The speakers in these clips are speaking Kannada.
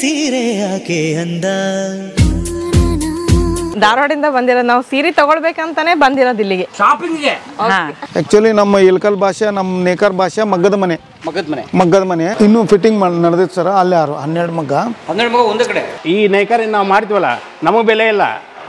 ಸೀರೆ ಯಾಕೆ ಅಂದ. ಧಾರವಾಡದಿಂದ ಬಂದಿರೋದು ನಾವು ಸೀರೆ ತಗೊಳ್ಬೇಕಂತಾನೆ ಬಂದಿರೋದು ಇಲ್ಲಿಗೆ ಶಾಪಿಂಗ್ಗೆ. ಆಕ್ಚುಲಿ ನಮ್ಮ ಇಲ್ಕಲ್ ಭಾಷೆ, ನಮ್ಮ ನೇಕರ್ ಭಾಷೆ ಮಗ್ಗದ ಮನೆ ಇನ್ನೂ ಫಿಟ್ಟಿಂಗ್ ನಡೆದಿತ್ತು ಸರ್. ಅಲ್ಲಿ 12 ಮಗ್ಗ ಒಂದೇ ಕಡೆ. ಈ ನೈಕರ್ ನಾವು ಮಾಡ್ತೀವಲ್ಲ, ನಮಗೆ ಬೆಲೆ ಇಲ್ಲ,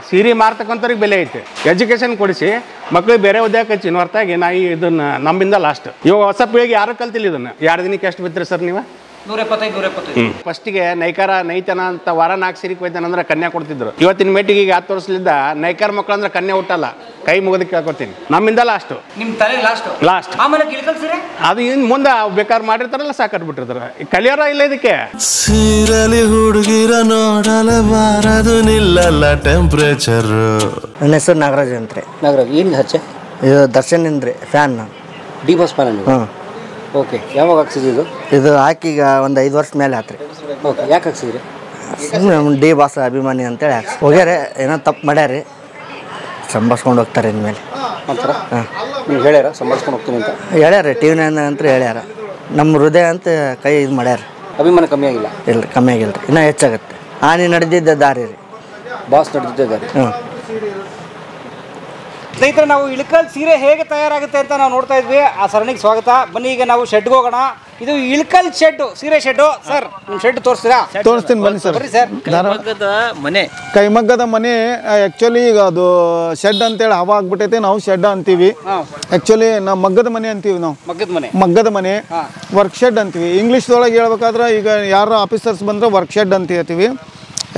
ಸೀರೆ ಮಾರ್ತಕ್ಕಂಥವ್ರಿಗೆ ಬೆಲೆ ಐತೆ. ಎಜುಕೇಶನ್ ಕೊಡಿಸಿ ಮಕ್ಳಿಗೆ ಬೇರೆ ಉದ್ಯೋಗ ಹಚ್ಚಿ ಹೊರತಾಗಿ ನಾ ಇದನ್ನ ನಮ್ಮಿಂದ ಲಾಸ್ಟ್. ಇವಾಗ ಹೊಸ ಪೀಳಿಗೆ ಯಾರು ಕಲ್ತಿಲ್ಲ ಇದನ್ನ. 2 ದಿನಕ್ಕೆ ಎಷ್ಟು ಬಿತ್ತೀರಿ ಸರ್ ನೀವು? 175. ಫಸ್ಟಿಗೆ ನೈಕಾರ ನೈತನ ಅಂತ ವಾರ 4 ಸೀರೆ ಕೊಯ್ತಾನ ಅಂದ್ರೆ ಕನ್ಯಾ ಕೊಡ್ತಿದ್ರು. ಇವತ್ತಿನ ಮೇಟಿಗೆ ಈಗ 10 ವರ್ಷದಿಂದ ನೈಕಾರ ಮಕ್ಳು ಅಂದ್ರೆ ಕನ್ಯಾ ಹುಟ್ಟಲ್ಲ. ಕೈ ಮುಗಿದಕ್ಕೆ ಕೇಳ್ಕೊತೀನಿ, ನಮ್ಮಿಂದ ಲಾಸ್ಟ್. ನಿಮ್ ತಲೆ ಲಾಸ್ಟ್. ಆಮೇಲೆ ಇಳ್ಕಲ್ ಸೀರೆ ಅದು ಇನ್ನು ಮುಂದೆ ಬೇಕಾದ್ರೆ ಮಾಡಿರ್ತಾರಲ್ಲ, ಸಾಕಟ್ಬಿಟ್ಟಿರ್ತಾರೆ. ಕಲಿಯೋರ ಇಲ್ಲ ಇದಕ್ಕೆ. ಸೀರಲಿ ಹುಡುಗಿರ ನೋಡಲಬಾರದು, ನಿಲ್ಲಲ್ಲ ಟೆಂಪ್ರೇಚರ್. ನನ್ನ ಹೆಸರು ನಾಗರಾಜ್ ಅಂತ್ರಿ. ನಾಗರಾಜ್ ಏನು ಹಚ್ಚೆ? ಇದು ದರ್ಶನ್ ಇಂದ್ರಿ ಫ್ಯಾನ್. D boss fan. ಹಾಂ, ಓಕೆ. ಯಾವಾಗ ಹಾಕ್ಸಿದ್ದು ಇದು ಹಾಕಿ ಈಗ ಒಂದು 5 ವರ್ಷ ಮೇಲೆ ಆತ್ರಿ. ಓಕೆ. ಯಾಕೆ ಹಾಕ್ಸಿದ್ರಿ? ಡಿ ಬಾಸ್ ಅಭಿಮಾನಿ ಅಂತೇಳಿ ಹಾಕ್ಸಿ ಹೋಗ್ಯಾರೆ. ಏನೋ ತಪ್ಪು ಮಾಡ್ಯಾರಿ, ಸಂಭಾಳ್ಸ್ಕೊಂಡು ಹೋಗ್ತಾರೆ ಇನ್ಮೇಲೆ ಅಂತಾರ. ನೀವು ಹೇಳ್ಯಾರ ಸಂಭಾಳ್ಸ್ಕೊಂಡು ಹೋಗ್ತೀನಿ ಅಂತ? ಹೇಳ್ಯಾರ, ಟಿ ವಿ ನೈನ್ ಅಂತ ಹೇಳ್ಯಾರ. ನಮ್ಮ ಹೃದಯ ಅಂತ ಕೈ ಇದು ಮಾಡ್ಯಾರ. ಅಭಿಮಾನ ಕಮ್ಮಿ ಆಗಿಲ್ಲ? ಇಲ್ರಿ, ಕಮ್ಮಿ ಆಗಿಲ್ಲ ರೀ, ಇನ್ನೂ ಹೆಚ್ಚಾಗುತ್ತೆ. ಆನೆ ನಡೆದಿದ್ದ ದಾರಿ ರೀ, ಬಾಸ್ ನಡೆದಿದ್ದ ದಾರಿ. ಹ್ಞೂ. ಸ್ನೇಹಿತರೆ, ನಾವು ಇಳ್ಕಲ್ ಸೀರೆ ಹೇಗೆ ತಯಾರಾಗುತ್ತೆ ಅಂತ ನಾವು ನೋಡ್ತಾ ಇದ್ವಿ. ಆ ಸರಣಿಗೆ ಸ್ವಾಗತ. ಬನ್ನಿ, ಈಗ ನಾವು ಶೆಡ್ಗೆ ಹೋಗೋಣ. ಇದು ಇಳ್ಕಲ್ ಶೆಡ್, ಸೀರೆ ಶೆಡ್ಡು. ಸರ್, ನಿಮ್ಮ ಶೆಡ್ ತೋರಿಸ್ತೀರಾ? ತೋರಿಸ್ತೀನಿ ಬನ್ನಿ ಸರ್. ಬರ್ರಿ ಸರ್. ಕೈಮಗ್ಗದ ಮನೆ ಆ್ಯಕ್ಚುಲಿ ಈಗ ಅದು ಶೆಡ್ ಅಂತೇಳಿ ಹವಾ ಆಗ್ಬಿಟ್ಟೈತೆ. ನಾವು ಶೆಡ್ ಅಂತೀವಿ. ಆ್ಯಕ್ಚುಲಿ ನಾವು ಮಗ್ಗದ ಮನೆ ಅಂತೀವಿ. ನಾವು ಮಗ್ಗದ ಮನೆ ವರ್ಕ್ ಶೆಡ್ ಅಂತೀವಿ. ಇಂಗ್ಲೀಷ್ದೊಳಗೆ ಹೇಳ್ಬೇಕಾದ್ರೆ ಈಗ ಯಾರು ಆಫೀಸರ್ಸ್ ಬಂದರೆ ವರ್ಕ್ ಶೆಡ್ ಅಂತ ಹೇಳ್ತೀವಿ.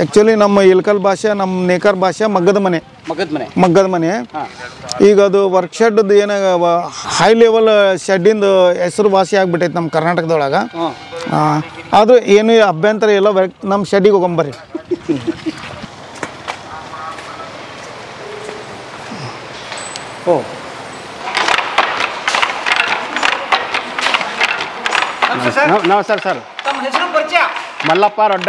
ಆ್ಯಕ್ಚುಲಿ ನಮ್ಮ ಇಲ್ಕಲ್ ಭಾಷೆ, ನಮ್ಮ ನೇಕರ್ ಭಾಷೆ ಮಗ್ಗದ ಮನೆ. ಈಗ ಅದು ವರ್ಕ್ ಶೆಡ್ದು ಏನ ಹೈ ಲೆವೆಲ್ ಶೆಡ್ಡಿಂದು ಹೆಸರು ಭಾಷೆ ಆಗ್ಬಿಟ್ಟೈತೆ ನಮ್ಮ ಕರ್ನಾಟಕದೊಳಗೆ. ಅದು ಏನು ಅಭ್ಯಂತರ ಇಲ್ಲ. ನಮ್ಮ ಶೆಡ್ಡಿಗೆ ಹೋಗೊಂಬರ್ರಿ. ನಮಸ್ಕಾರ ಸರ್. ಮಲ್ಲಪ್ಪ ರೊಡ್ಡ.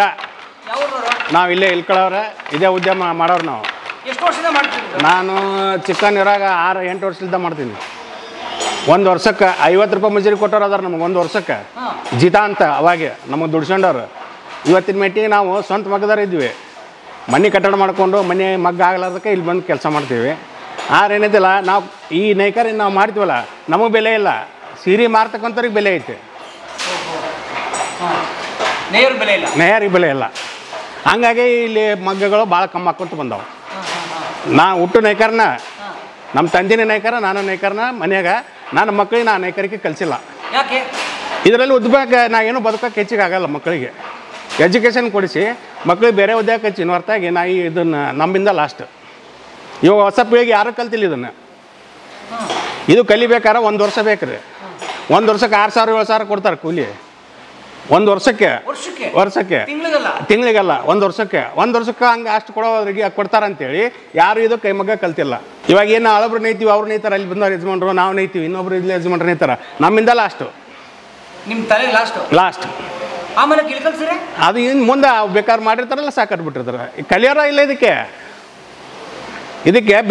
ನಾವು ಇಲ್ಲೇ ಇಲ್ಕೊಳ್ಳೋರೆ, ಇದೇ ಉದ್ಯಮ ಮಾಡೋರು ನಾವು. ಎಷ್ಟು ವರ್ಷದಿಂದ ಮಾಡ್ತೀವಿ? ನಾನು ಚಿಕ್ಕನ್ ಇರಾಗ 6-8 ವರ್ಷದಿಂದ ಮಾಡ್ತೀನಿ. 1 ವರ್ಷಕ್ಕೆ 50 ರೂಪಾಯಿ ಮಜೂರಿ ಕೊಟ್ಟವ್ರು ಅದಾರ ನಮಗೆ. 1 ವರ್ಷಕ್ಕೆ ಜೀತ ಅಂತ ಅವಾಗೆ ನಮಗೆ ದುಡ್ಸ್ಕೊಂಡವ್ರು. ಇವತ್ತಿನ ಮೆಟ್ಟಿಗೆ ನಾವು ಸ್ವಂತ ಮಗ್ಗದಾರ ಇದ್ವಿ. ಮನೆ ಕಟ್ಟಡ ಮಾಡ್ಕೊಂಡು ಮನೆ ಮಗ್ಗ ಆಗ್ಲಾರ್ದಕ್ಕೆ ಇಲ್ಲಿ ಬಂದು ಕೆಲಸ ಮಾಡ್ತೀವಿ. ಏನೈತಿಲ್ಲ, ನಾವು ಈ ನೈಕರಿನ ನಾವು ಮಾಡ್ತೀವಲ್ಲ, ನಮಗೆ ಬೆಲೆ ಇಲ್ಲ, ಸೀರೆ ಮಾರ್ತಕ್ಕಂಥವ್ರಿಗೆ ಬೆಲೆ ಐತೆ. ನೇಯರಿಗೆ ಬೆಲೆ ಇಲ್ಲ. ಹಂಗಾಗಿ ಇಲ್ಲಿ ಮಗ್ಗಗಳು ಭಾಳ ಕಮ್ಮಿ ಹಾಕ್ಕೊಂತ ಬಂದವು. ನಾ ಹುಟ್ಟು ನೈಕರ್ನ, ನಮ್ಮ ತಂದಿನ ನೈಕರ, ನಾನು ನೈಕರ್ನ ಮನ್ಯಾಗ. ನನ್ನ ಮಕ್ಕಳಿಗೆ ನಾನು ನೈಕರಿಗೆ ಕಲಿಸಿಲ್ಲ. ಇದರಲ್ಲಿ ಉದ್ಬೇಕು ನಾ ಏನು ಬದುಕೋಕೆ ಹೆಚ್ಚಿಗೆ ಆಗಲ್ಲ. ಮಕ್ಕಳಿಗೆ ಎಜುಕೇಷನ್ ಕೊಡಿಸಿ ಮಕ್ಕಳಿಗೆ ಬೇರೆ ಉದ್ಯೋಗ ಹಚ್ಚಿ ಹೊರತಾಗಿ ನಾ ಇದನ್ನು ನಮ್ಮಿಂದ ಲಾಸ್ಟ್. ಇವಾಗ ಹೊಸ ಪೀಳಿಗೆ ಯಾರು ಕಲ್ತಿಲ್ಲ ಇದನ್ನು. ಇದು ಕಲಿಬೇಕಾದ್ರೆ 1 ವರ್ಷ ಬೇಕು ರೀ. 1 ವರ್ಷಕ್ಕೆ 6,000-7,000 ಕೊಡ್ತಾರೆ ಕೂಲಿ. 1 ವರ್ಷಕ್ಕೆ ತಿಂಗಳಿಗಲ್ಲ, 1 ವರ್ಷಕ್ಕೆ. 1 ವರ್ಷಕ್ಕೆ ಹಂಗೆ ಅಷ್ಟು ಕೊಡೋರಿಗೆ ಕೊಡ್ತಾರಂತೇಳಿ ಯಾರು ಇದು ಕೈಮಗ್ಗ ಕಲ್ತಿಲ್ಲ. ಇವಾಗ ಏನು ಹಳಬ್ರು ನೈತೀವಿ, ಅವ್ರು ನೈತಾರೆ, ಅಲ್ಲಿ ಬಂದವ್ರು ಯಜಮಾನ್ರು, ನಾವು ನೈತೀವಿ, ಇನ್ನೊಬ್ರು ಇಲ್ಲಿ ಯಜಮಾನ್ರು ನೈತಾರೆ. ನಮ್ಮಿಂದ ಲಾಸ್ಟು. ನಿಮ್ಮ ತಲೆ ಲಾಸ್ಟ್. ಆಮೇಲೆ ಇಳ್ಕಲ್ ಸೀರೆ ಅದು ಇನ್ನು ಮುಂದೆ ಬೇಕಾದ್ರೆ ಮಾಡಿರ್ತಾರಲ್ಲ, ಸಾಕಟ್ಬಿಟ್ಟಿರ್ತಾರೆ. ಕಲಿಯೋರ ಇಲ್ಲ ಇದಕ್ಕೆ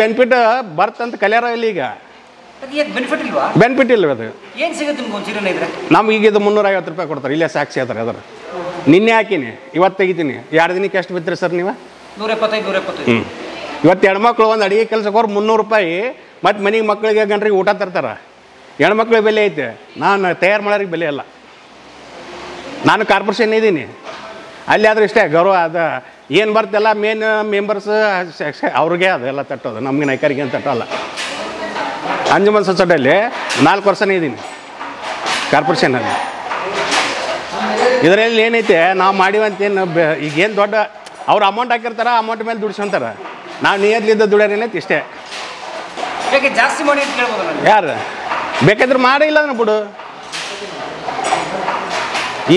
ಬೆನಿಫಿಟ್ ಬರ್ತಂತ ಕಲಿಯೋರ ಇಲ್ಲ. ಈಗ ಬೆನಿಫಿಟ್ ಇಲ್ಲ. ಅದು ಏನು ಸಿಗುತ್ತೆ ನಿಮ್ಗೆ? ಒಂದು ಸೀರೆ ಇದ್ರೆ ನಮ್ಗೆ ಈಗ ಇದು 350 ರೂಪಾಯಿ ಕೊಡ್ತಾರೆ. ಇಲ್ಲೇ ಸಾಕ್ಷಿ ಹೇಳ್ತಾರೆ. ಅದರ ನಿನ್ನೆ ಹಾಕಿನಿ, ಇವತ್ತು ತೆಗಿತೀನಿ. 2 ದಿನಕ್ಕೆ ಎಷ್ಟು ಬಿತ್ತೀರಿ ಸರ್ ನೀವು? 175. ಇವತ್ತು ಹೆಣ್ಮಕ್ಳು ಒಂದು ಅಡುಗೆ ಕೆಲಸಕ್ಕೆ ಹೋಗಿ 300 ರೂಪಾಯಿ. ಮತ್ತು ಮನೆಗೆ ಮಕ್ಕಳಿಗೆ ಗಂಟ್ರಿಗೆ ಊಟ ತರ್ತಾರೆ. ಹೆಣ್ಮಕ್ಳಿಗೆ ಬೆಲೆ ಐತೆ, ನಾನು ತಯಾರು ಮಾಡೋರಿಗೆ ಬೆಲೆ ಇಲ್ಲ. ನಾನು ಕಾರ್ಪೊರೇಷನ್ ಇದ್ದೀನಿ, ಅಲ್ಲಿ ಆದ್ರೆ ಇಷ್ಟೇ ಗೌರವ. ಅದು ಏನು ಬರ್ತಲ್ಲ ಮೇನ್ ಮೆಂಬರ್ಸ್ ಅವ್ರಿಗೆ ಅದೆಲ್ಲ ತಟ್ಟೋದು, ನಮಗೆ ನೈಕರಿಗೆ ಏನು ತಟ್ಟೋಲ್ಲ. ಅಂಜುಮನ್ ಸೊಸೈಟಿಯಲ್ಲಿ 4 ವರ್ಷನೇ ಇದ್ದೀನಿ ಕಾರ್ಪೊರೇಷನಲ್ಲಿ. ಇದರಲ್ಲಿ ಏನೈತೆ, ನಾವು ಮಾಡಿವಂತೇನು ಈಗೇನು ದೊಡ್ಡ ಅವ್ರು ಅಮೌಂಟ್ ಹಾಕಿರ್ತಾರೆ, ಅಮೌಂಟ್ ಮೇಲೆ ದುಡ್ಸ್ಕೊಂತಾರೆ. ನಾವು ನಿಯತ್ಲಿದ್ದ ದುಡಿಯೋರೇನೈತೆ ಇಷ್ಟೇ. ಜಾಸ್ತಿ ಮಾಡಿ ಅಂತ ಕೇಳ್ಬೋದು. ಯಾರು ಬೇಕಾದ್ರೆ ಮಾಡಿಲ್ಲ ಅದನ್ನ ಬಿಡು.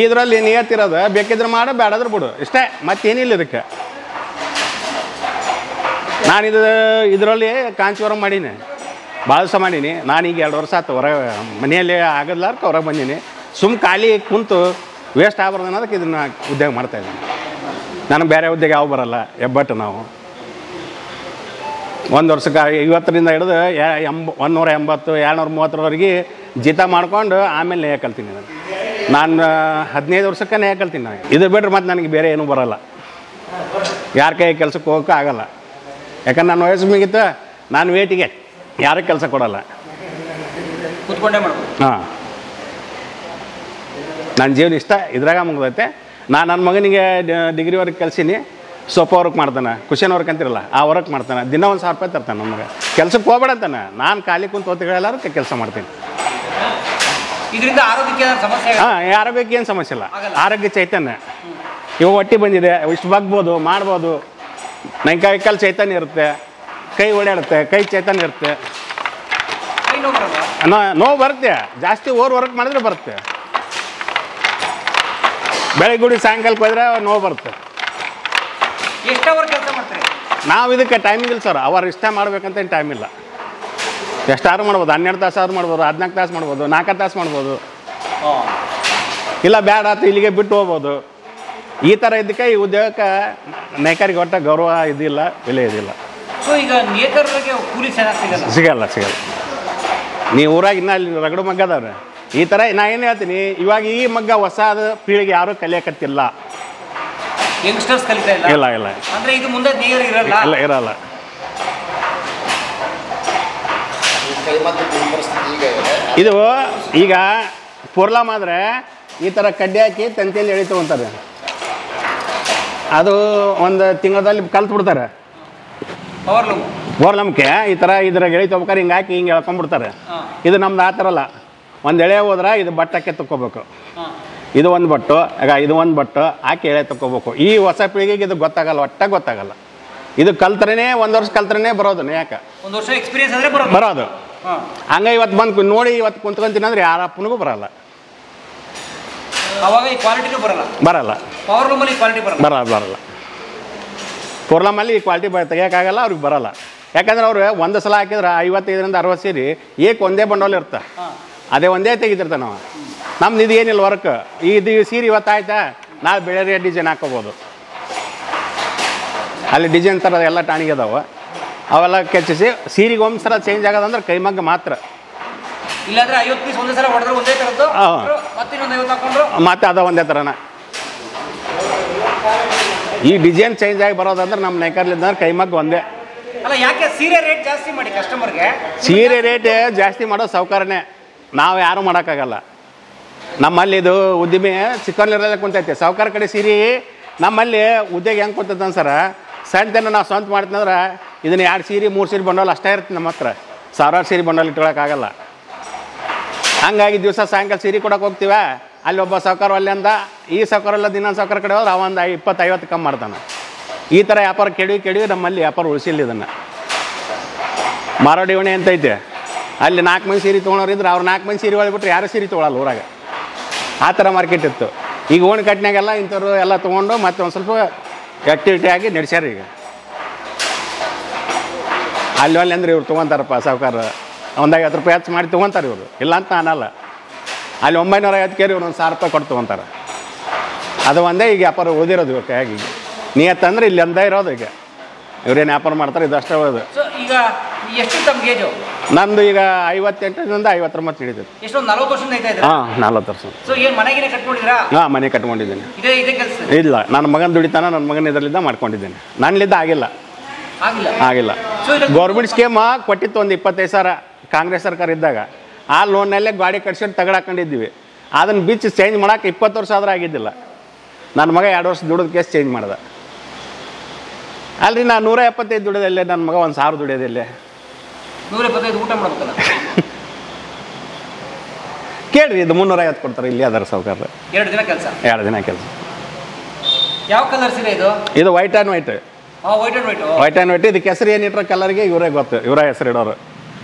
ಇದರಲ್ಲಿ ನಿಯತ್ತಿರೋದು ಬೇಕಿದ್ರೆ ಮಾಡು, ಬೇಡಾದ್ರೆ ಬಿಡು, ಇಷ್ಟೇ. ಮತ್ತೇನಿಲ್ಲ ಇದಕ್ಕೆ. ನಾನು ಇದರಲ್ಲಿ ಕಾಂಚೀವರಂ ಮಾಡೀನಿ, ಭಾಳ ದಿವಸ ಮಾಡೀನಿ. ನಾನೀಗ 2 ವರ್ಷ ಆಯ್ತು ಹೊರಗೆ, ಮನೆಯಲ್ಲಿ ಆಗದ್ಲಾರ್ಕ ಹೊರಗೆ ಬಂದೀನಿ. ಖಾಲಿ ಕುಂತು ವೇಸ್ಟ್ ಆಗ್ಬಾರ್ದು ಅನ್ನೋದಕ್ಕೆ ಇದನ್ನು ಉದ್ಯೋಗ ಮಾಡ್ತಾಯಿದ್ದೀನಿ. ನನಗೆ ಬೇರೆ ಉದ್ಯೋಗ ಯಾವ ಬರಲ್ಲ. ಹೆಬ್ಬಟ್ಟು ನಾವು 1 ವರ್ಷಕ್ಕೆ 50ರಿಂದ ಹಿಡಿದು 180, 230ವರೆಗೆ ಜೀತ ಮಾಡ್ಕೊಂಡು ಆಮೇಲೆ ಕಲ್ತೀನಿ. ನಾನು 15 ವರ್ಷಕ್ಕೆ ನೇಯ ಕಲ್ತೀನಿ ನಾನು. ಇದು ಬಿಟ್ಟರೆ ಮತ್ತೆ ನನಗೆ ಬೇರೆ ಏನೂ ಬರೋಲ್ಲ. ಯಾರ ಕೈ ಕೆಲಸಕ್ಕೆ ಹೋಗೋಕೆ ಆಗಲ್ಲ. ಯಾಕಂದ್ರೆ ನನ್ನ ವಯಸ್ಸು ಮುಗಿತು, ನಾನು ವೇಟಿಗೆ ಯಾರಿಗೆ ಕೆಲಸ ಕೊಡಲ್ಲ. ಕೂತ್ಕೊಂಡೇ ಮಾಡ್ಬೋದು. ಹಾಂ, ನನ್ನ ಜೀವನ ಇಷ್ಟ ಇದ್ರಾಗ ಮುಗ್ದೈತೆ. ನಾನು ನನ್ನ ಮಗನಿಗೆ ಡಿಗ್ರಿ ವರ್ಕ್ ಕಲ್ಸೀನಿ. ಸೊಪ್ಪ ವರ್ಕ್ ಮಾಡ್ತಾನೆ, ಕುಷನ್ ವರ್ಕ್ ಅಂತಿರಲ್ಲ ಆ ವರ್ಕ್ ಮಾಡ್ತಾನೆ. ದಿನ 1,000 ರೂಪಾಯಿ ತರ್ತಾನೆ ನಮಗೆ. ಕೆಲ್ಸಕ್ಕೆ ಹೋಗ್ಬೇಡ ಅಂತಾನೆ. ನಾನು ಖಾಲಿ ಕುಂತು ಹೊತ್ತಿಗಳೆಲ್ಲರೂ ಕೆಲಸ ಮಾಡ್ತೀನಿ. ಇದರಿಂದ ಆರೋಗ್ಯಕ್ಕೆ ಸಮಸ್ಯೆ? ಹಾಂ, ಆರೋಗ್ಯಕ್ಕೆ ಏನು ಸಮಸ್ಯೆ ಇಲ್ಲ. ಆರೋಗ್ಯ ಚೈತನ್ಯ. ಇವಾಗ ಹೊಟ್ಟೆ ಬಂದಿದೆ, ಇಷ್ಟು ಬಗ್ಬೋದು, ಮಾಡ್ಬೋದು. ನಂಗೆ ಕೈ ಚೈತನ್ಯ ಇರುತ್ತೆ, ಕೈ ಓಡಾಡುತ್ತೆ, ಕೈ ಚೈತನ್ಯ ಇರುತ್ತೆ. ನೋವು ಬರುತ್ತೆ. ಜಾಸ್ತಿ ವರ್ಕ್ ಮಾಡಿದ್ರೆ ಬರುತ್ತೆ. ಬೆಳಗ್ಗೆ ಸಾಯಂಕಾಲಕ್ಕೆ ಹೋದ್ರೆ ನೋವು ಬರುತ್ತೆ. ಎಷ್ಟು ಅವರ್ ಕೆಲಸ ಮಾಡ್ತೀರಿ? ನಾವು ಇದಕ್ಕೆ ಟೈಮಿಂಗ್ ಇಲ್ಲ ಸರ್. ಅವ್ರು ಇಷ್ಟ ಮಾಡ್ಬೇಕಂತ ಏನು ಟೈಮ್ ಇಲ್ಲ. ಎಷ್ಟಾದ್ರು ಮಾಡ್ಬೋದು. 12 ತಾಸಾದ್ರು ಮಾಡ್ಬೋದು, 14 ತಾಸು ಮಾಡ್ಬೋದು, 4 ತಾಸು ಮಾಡ್ಬೋದು. ಇಲ್ಲ ಬ್ಯಾಡ ಆಯ್ತು ಇಲ್ಲಿಗೆ ಬಿಟ್ಟು ಹೋಗ್ಬೋದು. ಈ ಥರ ಇದಕ್ಕೆ ಈ ಉದ್ಯೋಗಕ್ಕೆ ನೇಕಾರಿಗೆ ಒಟ್ಟ ಗೌರವ ಇದಿಲ್ಲ, ಬೆಲೆ ಇದಿಲ್ಲ. ಸೊ ಈಗ ನೇಕಾರರಿಗೆ ಕೂಲಿ ಚೆನ್ನಾಗಿ ಸಿಗಲ್ಲ. ನೀವು ಊರಾಗ ಇನ್ನೂ ಅಲ್ಲಿ ರಗಡು ಮಗ್ಗ ಅದಾವ್ರೆ. ಈ ಥರ ನಾ ಏನು ಹೇಳ್ತೀನಿ, ಇವಾಗ ಈ ಮಗ್ಗ ಹೊಸದ ಪೀಳಿಗೆ ಯಾರೂ ಕಲಿಯಕತ್ತಿಲ್ಲ. ಯಂಗ್ಸ್ಟರ್ಸ್ ಕಲಿತಾ ಇಲ್ಲ. ಅಂದ್ರೆ ಇದು ಮುಂದೆ ನೇಯರ್ ಇರಲ್ಲ. ಇದು ಈಗ ಪುರ್ಲಾಮ್ ಆದರೆ ಈ ಥರ ಕಡ್ಡಿ ಹಾಕಿ ತಂತಿಯಲ್ಲಿ ಎಳಿ ತೊಗೊತಾರೆ. ಅದು ಒಂದು ತಿಂಗಳಲ್ಲಿ ಕಲ್ತು ಬಿಡ್ತಾರೆ. ಪೋರ್ಲಮ್ಗೆ ಈ ಥರ ಇದ್ರಾಗ ಎಳಿ ತೊಗೋಬೇಕಾರೆ ಹಿಂಗೆ ಹಾಕಿ ಹಿಂಗೆ ಎಳ್ಕೊಂಡ್ಬಿಡ್ತಾರೆ. ಇದು ನಮ್ದು ಆ ಥರ ಅಲ್ಲ. ಒಂದು ಎಳೆ ಹೋದ್ರೆ ಇದು ಬಟ್ಟಕ್ಕೆ ತಕ್ಕೋಬೇಕು. ಇದು ಒಂದು ಬಟ್ಟು, ಆಗ ಇದು ಒಂದು ಬಟ್ಟು ಹಾಕಿ ಎಳೆ ತಕ್ಕೋಬೇಕು. ಈ ಹೊಸ ಪೀಳಿಗೆಗೆ ಇದು ಗೊತ್ತಾಗಲ್ಲ, ಒಟ್ಟಾಗಿ ಗೊತ್ತಾಗಲ್ಲ. ಇದು ಕಲ್ತ್ರನೇ 1 ವರ್ಷ ಕಲ್ತ್ರನೇ ಬರೋದು ನೇಯಕ. 1 ವರ್ಷ ಎಕ್ಸ್ಪೀರಿಯನ್ಸ್ ಆದರೆ ಬರೋದು. ಹಂಗೆ ಇವತ್ತು ಬಂದು ನೋಡಿ ಇವತ್ತು ಕುಂತ್ಕೊಂತೀನಿ ಅಂದ್ರೆ ಯಾರ ಅಪ್ಪನಿಗೂ ಬರಲ್ಲ. ಅವಾಗ ಈ ಕ್ವಾಲಿಟಿನೂ ಬರಲ್ಲ. ಪವರ್ಲೂಮಲ್ಲಿ ಕ್ವಾಲಿಟಿ ಬರಲ್ಲ. ಪೋರ್ಲಮಲ್ಲಿ ಈ ಕ್ವಾಲಿಟಿ ತೆಗಿಯೋಕ್ಕಾಗಲ್ಲ, ಅವ್ರಿಗೆ ಬರಲ್ಲ. ಯಾಕಂದ್ರೆ ಅವ್ರು ಒಂದು ಸಲ ಹಾಕಿದ್ರೆ 55ರಿಂದ 60 ಸೀರೆ ಒಂದೇ ಬಂಡವಾಳ ಇರುತ್ತೆ. ಅದೇ ಒಂದೇ ತೆಗಿತಿರ್ತಾನೆ ನಾವು. ನಮ್ದು ಇದು ಏನಿಲ್ಲ ವರ್ಕ್. ಇದು ಸೀರೆ ಇವತ್ತು ಆಯ್ತಾ, ನಾಳೆ ಬೇರೆ ಡಿಸೈನ್ ಹಾಕೋಬೋದು. ಅಲ್ಲಿ ಡಿಸೈನ್ ಥರ ಎಲ್ಲ ಟಾಣಿಗೆ ಅದಾವೆ. ಅವೆಲ್ಲ ಕೆಚ್ಚಿಸಿ ಸೀರೆಗೆ ಒಂದು ಸಲ ಚೇಂಜ್ ಆಗೋದಂದ್ರೆ ಕೈಮಗ್ಗ ಮಾತ್ರ. ಇಲ್ಲಾಂದ್ರೆ 50 ಪೀಸ್ ಒಂದೇ ಸಲ ಹೊಡೆದ್ರೆ ಒಂದೇ ಥರದ್ದು, ಮತ್ತೆ ಇನ್ನೊಂದು 50 ಹಾಕೊಂಡ್ರು ಮತ್ತೆ ಅದ ಒಂದೇ ಥರನ. ಈ ಡಿಸೈನ್ ಚೇಂಜ್ ಆಗಿ ಬರೋದಂದ್ರೆ ನಮ್ಮ ನೇಕಾರ್ಲಿಂದ ಕೈಮಗ್ಗ ಒಂದೇ. ಅಲ್ಲ, ಯಾಕೆ ಸೀರೆ ರೇಟ್ ಜಾಸ್ತಿ ಮಾಡಿ ಕಸ್ಟಮರ್ಗೆ? ಸೀರೆ ರೇಟ್ ಜಾಸ್ತಿ ಮಾಡೋದು ಸೌಕರ್ಯನೇ. ನಾವು ಯಾರೂ ಮಾಡೋಕ್ಕಾಗಲ್ಲ. ನಮ್ಮಲ್ಲಿ ಇದು ಉದ್ದಿಮೆ ಚಿಕ್ಕವಲ್ಲಿರೋದೇ ಕುಂತೈತೆ. ಸಾವುಕಾರ ಕಡೆ ಸೀರೆ ನಮ್ಮಲ್ಲಿ ಉದ್ಯೋಗ ಹೆಂಗೆ ಕುಂತೈತೆ ಅನ್ಸರ, ಸಣ್ಣತನ ನಾವು ಸ್ವಂತ ಮಾಡ್ತೀನಂದ್ರೆ ಇದನ್ನು 2 ಸೀರೆ 3 ಸೀರೆ ಬಂಡವಾಳ ಅಷ್ಟೇ ಇರುತ್ತೆ ನಮ್ಮ ಹತ್ರ. 1000 ಸೀರೆ ಬಂಡವಾಳ ಇಟ್ಕೊಳ್ಳೋಕ್ಕಾಗಲ್ಲ. ಹಂಗಾಗಿ ದಿವಸ ಸಾಯಂಕಾಲ ಸೀರೆ ಕೊಡೋಕೆ ಹೋಗ್ತೀವ. ಅಲ್ಲಿ ಒಬ್ಬ ಸಾವುಕಾರ ಅಲ್ಲಿ ಅಂದ, ಈ ಸಾವುಕಾರಲ್ಲ ದಿನ ಸಾವುಕಾರ ಕಡೆ ಹೋದ್ರೆ ಅವಂದು 20-50 ಕಮ್ಮಿ ಮಾಡ್ತಾನೆ. ಈ ಥರ ವ್ಯಾಪಾರ ಕೆಡವಿ ನಮ್ಮಲ್ಲಿ ವ್ಯಾಪಾರ ಉಳಿಸಿಲ್ಲ. ಇದನ್ನು ಮಾರೋಡಿ ಉಣೆ ಅಂತೈತೆ. ಅಲ್ಲಿ 4 ಮಂದಿ ಸೀರೆ ತೊಗೊಳೋರಿದ್ರೆ ಅವ್ರು 4 ಮಂದಿ ಸೀರೆ ಹೊಳ್ಬಿಟ್ರೆ ಯಾರು ಸೀರೆ ತೊಗೊಳಲ್ಲ ಊರಾಗ. ಆ ಥರ ಮಾರ್ಕೆಟ್ ಇತ್ತು. ಈಗ ಓಣಿ ಕಟ್ನಾಗೆಲ್ಲ ಇಂಥವ್ರು ಎಲ್ಲ ತೊಗೊಂಡು ಮತ್ತೆ ಒಂದು ಸ್ವಲ್ಪ ಆ್ಯಕ್ಟಿವಿಟಿ ಆಗಿ ನಡೆಸ್ಯಾರ. ಈಗ ಅಲ್ಲಿ ಅಂದ್ರೆ ಇವ್ರು ತೊಗೊತಾರಪ್ಪ ಸಾವುಕಾರ, ಒಂದು 50 ರೂಪಾಯಿ ಹೆಚ್ಚು ಮಾಡಿ ತೊಗೊತಾರೆ ಇವರು. ಇಲ್ಲ ಅಂತ ಅನ್ನಲ್ಲ. ಅಲ್ಲಿ 950 ಕೇರಿ ಇವ್ರು 1000 ರೂಪಾಯಿ ಕೊಟ್ಟು ತೊಗೊತಾರೆ. ಅದು ಒಂದೇ ಈಗ ವ್ಯಾಪಾರ ಓದಿರೋದು ಇವ್ರ ಕೈಯಾಗಿ. ನಿಯತ್ತಂದ್ರೆ ಇಲ್ಲಿ ಒಂದೇ ಇರೋದು. ಈಗ ಇವ್ರೇನು ವ್ಯಾಪಾರ ಮಾಡ್ತಾರೆ, ಇದು ಅಷ್ಟೇ ಓದು. ಈಗ ಎಷ್ಟು ತಮ್ಮ ಏಜು? ನಂದು ಈಗ 58ರಿಂದ 59 ಹಿಡಿತೈತೆ. ಎಷ್ಟೊಂದು 40 ವರ್ಷದಿಂದ ಐತಾ ಇದ್ದೀರಾ? ಹಾಂ, 40 ವರ್ಷ. ಸೊ ಏನು ಮನೆಗೆ ಕಟ್ಕೊಂಡಿದ್ದೀರಾ? ಹಾಂ, ಮನೆ ಕಟ್ಕೊಂಡಿದ್ದೀನಿ. ಇದೇ ಕೆಲಸ? ಇಲ್ಲ, ನನ್ನ ಮಗನ ದುಡಿತಾನ, ನನ್ನ ಮಗನ ಇದರಲ್ಲಿದ್ದ ಮಾಡ್ಕೊಂಡಿದ್ದೇನೆ. ನನ್ನಿಂದ ಆಗಿಲ್ಲ. ಗೌರ್ಮೆಂಟ್ ಸ್ಕೀಮ್ ಕೊಟ್ಟಿತ್ತು ಒಂದು 25,000 ಕಾಂಗ್ರೆಸ್ ಸರ್ಕಾರ ಇದ್ದಾಗ. ಆ ಲೋನ್ನಲ್ಲೇ ಗಾಡಿ ಕಟ್ಸಿಟ್ಟು ತಗಡಾಕೊಂಡಿದ್ವಿ. ಅದನ್ನು ಬಿಚ್ಚು ಚೇಂಜ್ ಮಾಡೋಕೆ 20 ವರ್ಷ ಆದ್ರೆ ಆಗಿದ್ದಿಲ್ಲ. ನನ್ನ ಮಗ 2 ವರ್ಷ ದುಡಿದ ಕೇಸ್ ಚೇಂಜ್ ಮಾಡ್ದೆ. ಅಲ್ರಿ, ನಾನು 175 ದುಡಿಯೋದಿಲ್ಲೇ, ನನ್ನ ಮಗ 1000 ದುಡಿಯೋದಿಲ್ಲೇ. 175 ಊಟ ಮಾಡ್ಬೇಕಲ್ಲ. ಕೇಳ್ರಿ, ಇದು 350 ಕೊಡ್ತಾರೆ. ಇಲ್ಲಿ ಅದರ ಸಾವುಕಾರ. 2 ದಿನ ಕೆಲಸ. 2 ದಿನ ಕೆಲಸ. ಯಾವ ಕಲರ್ ಸೀರೆ ಇದು? ಇದು white and white. White and white. ಇದಕ್ಕೆ ಹೆಸರು ಏನಿಟ್ರ ಕಲರ್ಗೆ ಇವರೇ ಗೊತ್ತು. ಇವರೇ ಹೆಸರು ಇಡೋರು.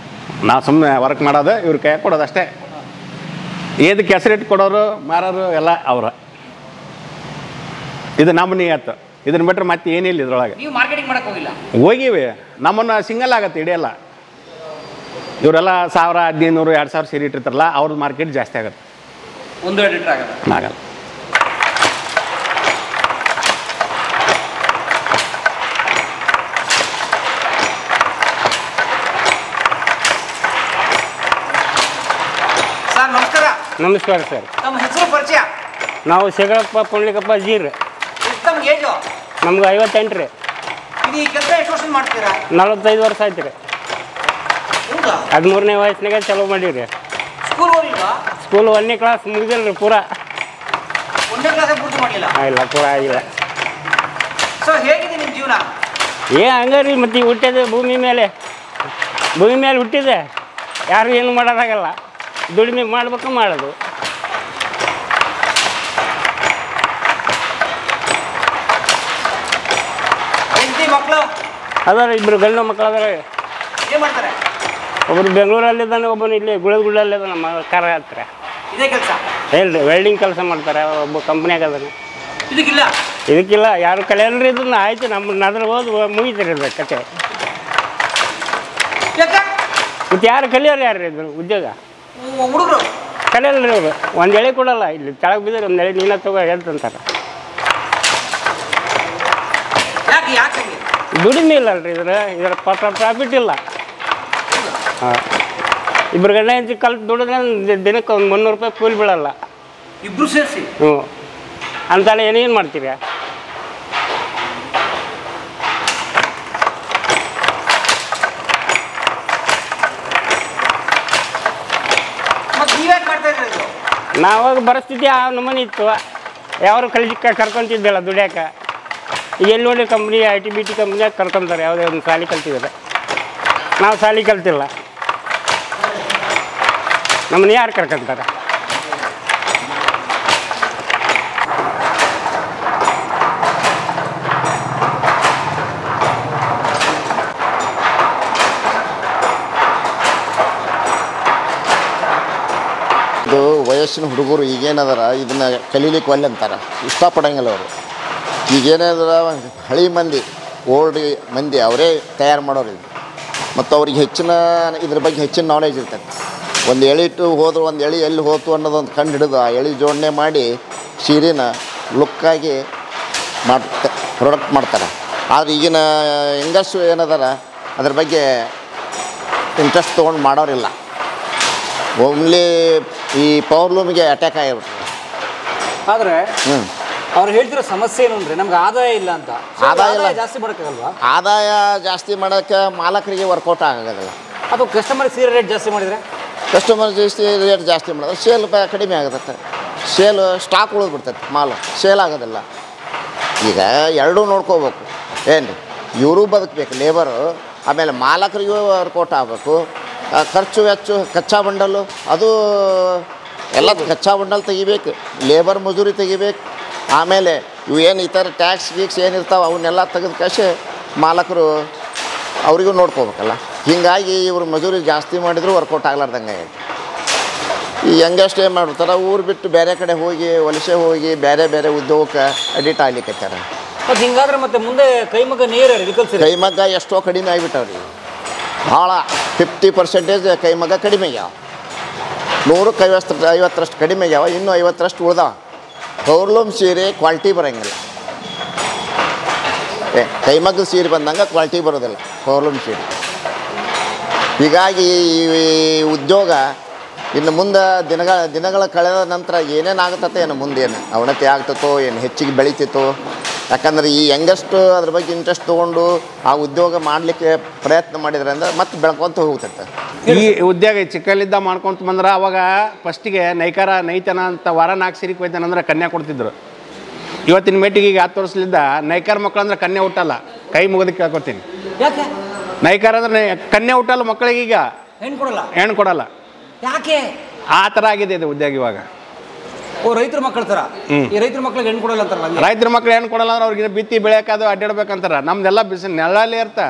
ನಾವು ಸುಮ್ಮನೆ ವರ್ಕ್ ಮಾಡೋದು, ಇವ್ರ ಕೈ ಕೊಡೋದು ಅಷ್ಟೇ. ಇದಕ್ಕೆ ಹೆಸರಿಟ್ಟು ಕೊಡೋರು ಮಾರೋರು ಎಲ್ಲ ಅವರ. ಇದು ನಮ್ಮ ನಿಯತ್ತು. ಇದನ್ನ ಬಿಟ್ಟರೆ ಮತ್ತೆ ಏನಿಲ್ಲ ಇದ್ರೊಳಗೆ. ನೀವು ಮಾರ್ಕೆಟಿಂಗ್ ಮಾಡಕ್ಕೆ ಹೋಗಿಲ್ಲ? ಹೋಗಿವಿ. ನಮ್ಮನ್ನು ಸಿಂಗಲ್ ಆಗತ್ತೆ, ಹಿಡಿಯಲ್ಲ. ಇವರೆಲ್ಲ 1000, 1500, 2000 ಸೀರೆ ಇಟ್ಟಿರ್ತಾರಲ್ಲ, ಅವ್ರದ್ದು ಮಾರ್ಕೆಟ್ ಜಾಸ್ತಿ ಆಗುತ್ತೆ. 1-2 ಲೀಟ್ರ್ ಆಗಲ್ಲ. ನಮಸ್ಕಾರ ಸರ್. ತಮ್ಮ ಹೆಸರು? ಹೆಸರು ಪರಿಚಯ? ನಾವು ಶೇಖರಪ್ಪ ಪುಂಡ್ಲಿಕಪ್ಪ ಜೀರ್. ಎಷ್ಟು ನಮ್ಗೆ ಏಜು? ನಮ್ಗೆ 58 ರೀ. ಇದು ಈ ಕೆಲಸ ಎಷ್ಟು ವರ್ಷ ಮಾಡ್ತೀರಾ? 45 ವರ್ಷ ಆಯ್ತು ರೀ. 13ನೇ ವಯಸ್ಸಿನಾಗ ಚಾಲೂ ಮಾಡೀವಿ. ಸ್ಕೂಲ್ ಹೋಗಿಲ್ವಾ? ಸ್ಕೂಲ್ 1ನೇ ಕ್ಲಾಸ್ ಮುಗಿದಿಲ್ಲ ರೀ ಪೂರಾ. 1ನೇ ಕ್ಲಾಸ್ ಪೂರ್ತಿ ಮಾಡಲಿಲ್ಲ? ಇಲ್ಲ, ಪೂರಾ ಆಗಿಲ್ಲ. ಸೊ ಹೇಗಿದೆ ನಿಮ್ಮ ಜೀವನ? ಹಂಗಾರಿ ಮತ್ತೆ ಹುಟ್ಟಿದೆ ಭೂಮಿ ಮೇಲೆ ಹುಟ್ಟಿದೆ. ಯಾರು ಏನು ಮಾಡೋದಾಗಲ್ಲ, ದುಡಿಮೆ ಮಾಡ್ಬೇಕು, ಮಾಡೋದು. ಮಕ್ಕಳು ಅದಾರ, ಇಬ್ಬರು ಗಂಡು ಮಕ್ಕಳು ಅದಾರ. ಏನು ಮಾಡ್ತಾರೆ? ಒಬ್ಬರು ಬೆಂಗಳೂರಲ್ಲಿದ್ದಾನೆ, ಒಬ್ಬನು ಇಲ್ಲಿ ಗುಳಗುಳ್ಳಲ್ಲಿದ್ದಾನೆ, ನಮ್ಮ ಕಾರ ಹತ್ರ. ಇದೇ ಕೆಲಸ? ಹೇಳ್ರಿ, ವೆಲ್ಡಿಂಗ್ ಕೆಲಸ ಮಾಡ್ತಾರೆ. ಒಬ್ಬ ಕಂಪ್ನಿಯಾಗ ಅದಾನೆ. ಇದಕ್ಕಿಲ್ಲ ಯಾರು ಕಲಿಯಲ್ರಿ ಇದನ್ನ. ಆಯ್ತು, ನಮ್ಮ ಅದ್ರ ಹೋದ್ ಮುಗಿತೀರಿ ಇದು ಕತೆ. ಮತ್ತೆ ಯಾರು ಕಲಿಯೋರು ಯಾರು ಇದ್ರು ಉದ್ಯೋಗ? ಹುಡುಗರು ಕಲಿಯಲ್ರಿ ಅವರು. ಒಂದು ಎಳೆ ಕೊಡಲ್ಲ. ಇಲ್ಲಿ ಕೆಳಗೆ ಬಿದ್ದರೆ ಒಂದು ಎಳೆ ನೀನ ತಗೋ ಹೇಳ್ತಂತಾರೆ. ದುಡಿಮೆ ಇಲ್ಲಲ್ರಿ ಇದರ ಪ್ರಾಫಿಟ್ ಇಲ್ಲ. ಹಾಂ, ಇಬ್ಬರು ಗಂಡ ಹೆಂಡತಿ ಕಲ್ತು ದುಡಿದ್ರೆ ದಿನಕ್ಕೆ ಒಂದು 300 ರೂಪಾಯಿ ಕೂಲಿ ಬೀಳಲ್ಲ. ಇಬ್ಬರು ಸೇರಿಸಿ? ಹ್ಞೂ. ಅಂತಾನೆ ಏನೇನು ಮಾಡ್ತೀರಿ? ನಾವಾಗ ಪರಿಸ್ಥಿತಿ ಆ ನಮೂನಿ ಇತ್ತು. ಯಾರು ಕರ್ಕೊಂತಿದ್ದಲ್ಲ ದುಡಿಯಾಕ. ಈಗ ಎಲ್ಲಿ ನೋಡಿ ಕಂಪ್ನಿ IT-BT ಕಂಪ್ನಿಯಾಗ ಕರ್ಕೊಂತಾರೆ. ಯಾವುದೇ ಒಂದು ಶಾಲೆ ಕಲ್ತಿದ್ದಾರೆ. ನಾವು ಶಾಲೆ ಕಲ್ತಿಲ್ಲ, ನಮ್ಮನ್ನ ಯಾರು ಕರ್ಕೊಂತಾರೆ? ಇದು ವಯಸ್ಸಿನ ಹುಡುಗರು ಈಗೇನದಾರ ಇದನ್ನು ಕಲೀಲಿಕ್ಕೆ ಒಲ್ಲೆ ಅಂತಾರೆ, ಇಷ್ಟಪಡಂಗಿಲ್ಲ ಅವರು. ಈಗೇನಾದ್ರ ಹಳಿ ಮಂದಿ, ಓಲ್ಡ್ ಮಂದಿ ಅವರೇ ತಯಾರು ಮಾಡೋರು ಇದು. ಮತ್ತು ಅವ್ರಿಗೆ ಹೆಚ್ಚಿನ ಇದ್ರ ಬಗ್ಗೆ ಹೆಚ್ಚಿನ ನಾಲೆಜ್ ಇರ್ತೈತೆ. ಒಂದು ಎಳಿಟ್ಟು ಹೋದ್ರು, ಒಂದು ಎಳೆ ಎಲ್ಲಿ ಹೋತು ಅನ್ನೋದೊಂದು ಕಂಡು ಹಿಡಿದು ಆ ಎಳೆ ಜೋಡಣೆ ಮಾಡಿ ಸೀರೆನ ಲುಕ್ಕಾಗಿ ಪ್ರಾಡಕ್ಟ್ ಮಾಡ್ತಾರೆ. ಆದರೆ ಈಗಿನ ಯಂಗರ್ಸು ಏನದಾರ ಅದ್ರ ಬಗ್ಗೆ ಇಂಟ್ರೆಸ್ಟ್ ತೊಗೊಂಡು ಮಾಡೋರಿಲ್ಲ. ಓನ್ಲಿ ಈ ಪವರ್ಲೂಮಿಗೆ ಅಟ್ಯಾಕ್ ಆಗಿಬಿಟ್ರೆ. ಆದರೆ ಅವ್ರು ಹೇಳ್ತಿರೋ ಸಮಸ್ಯೆ ಏನು ಅಂದರೆ ನಮ್ಗೆ ಆದಾಯ ಇಲ್ಲ ಅಂತ. ಆದಾಯ ಜಾಸ್ತಿ ಮಾಡೋಕ್ಕಾಗಲ್ವಾ? ಆದಾಯ ಜಾಸ್ತಿ ಮಾಡೋಕ್ಕೆ ಮಾಲಕರಿಗೆ ವರ್ಕೌಟ್ ಆಗೋದಿಲ್ಲ. ಅಥವಾ ಕಸ್ಟಮರ್ ಸೀರೆ ರೇಟ್ ಜಾಸ್ತಿ ಮಾಡಿದರೆ? ಕಸ್ಟಮರ್ ರೇಟ್ ಜಾಸ್ತಿ ಮಾಡಿದ್ರೆ ಸೇಲ್ ಕಡಿಮೆ ಆಗುತ್ತೆ. ಸೇಲ್ ಸ್ಟಾಕ್ ಉಳಿದ್ಬಿಡ್ತೈತೆ, ಮಾಲು ಸೇಲ್ ಆಗೋದಿಲ್ಲ. ಈಗ ಎರಡೂ ನೋಡ್ಕೋಬೇಕು. ಏನು ಇವರು ಬದುಕಬೇಕು, ಲೇಬರು, ಆಮೇಲೆ ಮಾಲಕರಿಗೂ ವರ್ಕೌಟ್ ಆಗಬೇಕು. ಖರ್ಚು ವೆಚ್ಚ ಕಚ್ಚಾ ಬಂಡಲು ಅದು ಎಲ್ಲ ಕಚ್ಚಾ ಬಂಡಲ್ ತೆಗಿಬೇಕು, ಲೇಬರ್ ಮಜೂರಿ ತೆಗಿಬೇಕು. ಆಮೇಲೆ ಇವು ಏನು ಈ ಥರ ಟ್ಯಾಕ್ಸ್ ಗೀಕ್ಸ್ ಏನಿರ್ತಾವೆ ಅವನ್ನೆಲ್ಲ ತೆಗೆದು ಕಷೆ ಮಾಲಕರು ಅವರಿಗೂ ನೋಡ್ಕೋಬೇಕಲ್ಲ. ಹೀಗಾಗಿ ಇವರು ಮಜೂರಿ ಜಾಸ್ತಿ ಮಾಡಿದ್ರು ವರ್ಕೌಟ್ ಆಗ್ಲಾರ್ದಂಗೆ ಆಗೈತೆ. ಈ ಯಂಗೆಸ್ಟ್ ಏನು ಮಾಡ್ಬಿಡ್ತಾರೆ, ಊರು ಬಿಟ್ಟು ಬೇರೆ ಕಡೆ ಹೋಗಿ ವಲಸೆ ಹೋಗಿ ಬೇರೆ ಬೇರೆ ಉದ್ಯೋಗಕ್ಕೆ ಅಡಿಟ್ ಆಗ್ಲಿಕ್ಕತ್ತಾರ. ಮತ್ತು ಹಿಂಗಾದ್ರೆ ಮತ್ತೆ ಮುಂದೆ ಕೈಮಗ್ಗ ನೇರ ಕೈಮಗ್ಗ ಎಷ್ಟೋ ಕಡಿಮೆ ಆಗಿಬಿಟ್ಟವ್ರಿ. ಭಾಳ 50% ಕೈಮಗ್ಗ ಕಡಿಮೆ ಆಗ್ಯಾವ. 100ಕ್ಕೆ 50ರಷ್ಟು ಕಡಿಮೆ ಆಗ್ಯಾವ, ಇನ್ನೂ 50ರಷ್ಟು ಉಳ್ದಾವ. ಪವರ್ಲೂಮ್ ಸೀರೆ ಕ್ವಾಲಿಟಿ ಬರೋಂಗಿಲ್ಲ. ಕೈಮಗ್ಗ ಸೀರೆ ಬಂದಂಗೆ ಕ್ವಾಲಿಟಿ ಬರೋದಿಲ್ಲ ಪವರ್ಲೂಮ್ ಸೀರೆ. ಹೀಗಾಗಿ ಈ ಉದ್ಯೋಗ ಇನ್ನು ಮುಂದೆ ದಿನಗಳ ಕಳೆದ ನಂತರ ಏನೇನಾಗುತ್ತೋ ಏನು ಮುಂದೇನು ಅವನತಿ ಆಗ್ತತೋ ಏನು ಹೆಚ್ಚಿಗೆ ಬೆಳೀತಿತ್ತೋ. ಯಾಕಂದ್ರೆ ಈ ಯಂಗೆಸ್ಟು ಅದ್ರ ಬಗ್ಗೆ ಇಂಟ್ರೆಸ್ಟ್ ತೊಗೊಂಡು ಆ ಉದ್ಯೋಗ ಮಾಡಲಿಕ್ಕೆ ಪ್ರಯತ್ನ ಮಾಡಿದ್ರೆ ಅಂದ್ರೆ ಮತ್ತೆ ಬೆಳ್ಕೊತ ಹೋಗ್ತೈತೆ. ಈ ಉದ್ಯೋಗ ಚಿಕ್ಕಲ್ಲಿದ್ದ ಮಾಡ್ಕೊತ ಬಂದ್ರೆ ಅವಾಗ ಫಸ್ಟಿಗೆ ನೈತನ ಅಂತ ವಾರ 4 ಸೀರೆಗೆ ಹೋಯ್ತಾನಂದ್ರೆ ಕನ್ಯಾ ಕೊಡ್ತಿದ್ರು. ಇವತ್ತಿನ ಮೇಟಿಗೆ ಈಗ 10 ವರ್ಷಲಿದ್ದ ನೈಕಾರ ಮಕ್ಕಳು ಅಂದ್ರೆ ಕನ್ಯಾ ಹುಟ್ಟಲ್ಲ. ಕೈ ಮುಗೋದಕ್ಕೆ ಕೇಳ್ಕೊತೀನಿ. ಯಾಕೆ ನೈಕಾರ ಅಂದ್ರೆ ಕನ್ಯಾ ಹುಟ್ಟಲ್ಲ ಮಕ್ಕಳಿಗೆ. ಈಗ ಹೆಣ್ಣು ಕೊಡಲ್ಲ. ಯಾಕೆ ಆ ಥರ ಆಗಿದೆ ಇದು ಉದ್ಯೋಗ ಇವಾಗ. ರೈತರ ಮಕ್ಕಳ ಥರ ಈ ರೈತರ ಮಕ್ಳಿಗೆ ಹೆಣ್ಣು ಕೊಡಲ್ಲ ಅಂತಾರಲ್ಲ. ರೈತರ ಮಕ್ಳು ಹೆಣ್ಣು ಕೊಡಲ್ಲ ಅಂದ್ರೆ ಅವ್ರಿಗೆ ಬಿತ್ತಿ ಬೆಳೆಯೋದು ಅಡ್ಡಾಡ್ಬೇಕಂತಾರ. ನಮ್ದೆಲ್ಲ ಬಿಸಿ ನೆರಳಲ್ಲಿ ಇರ್ತಾ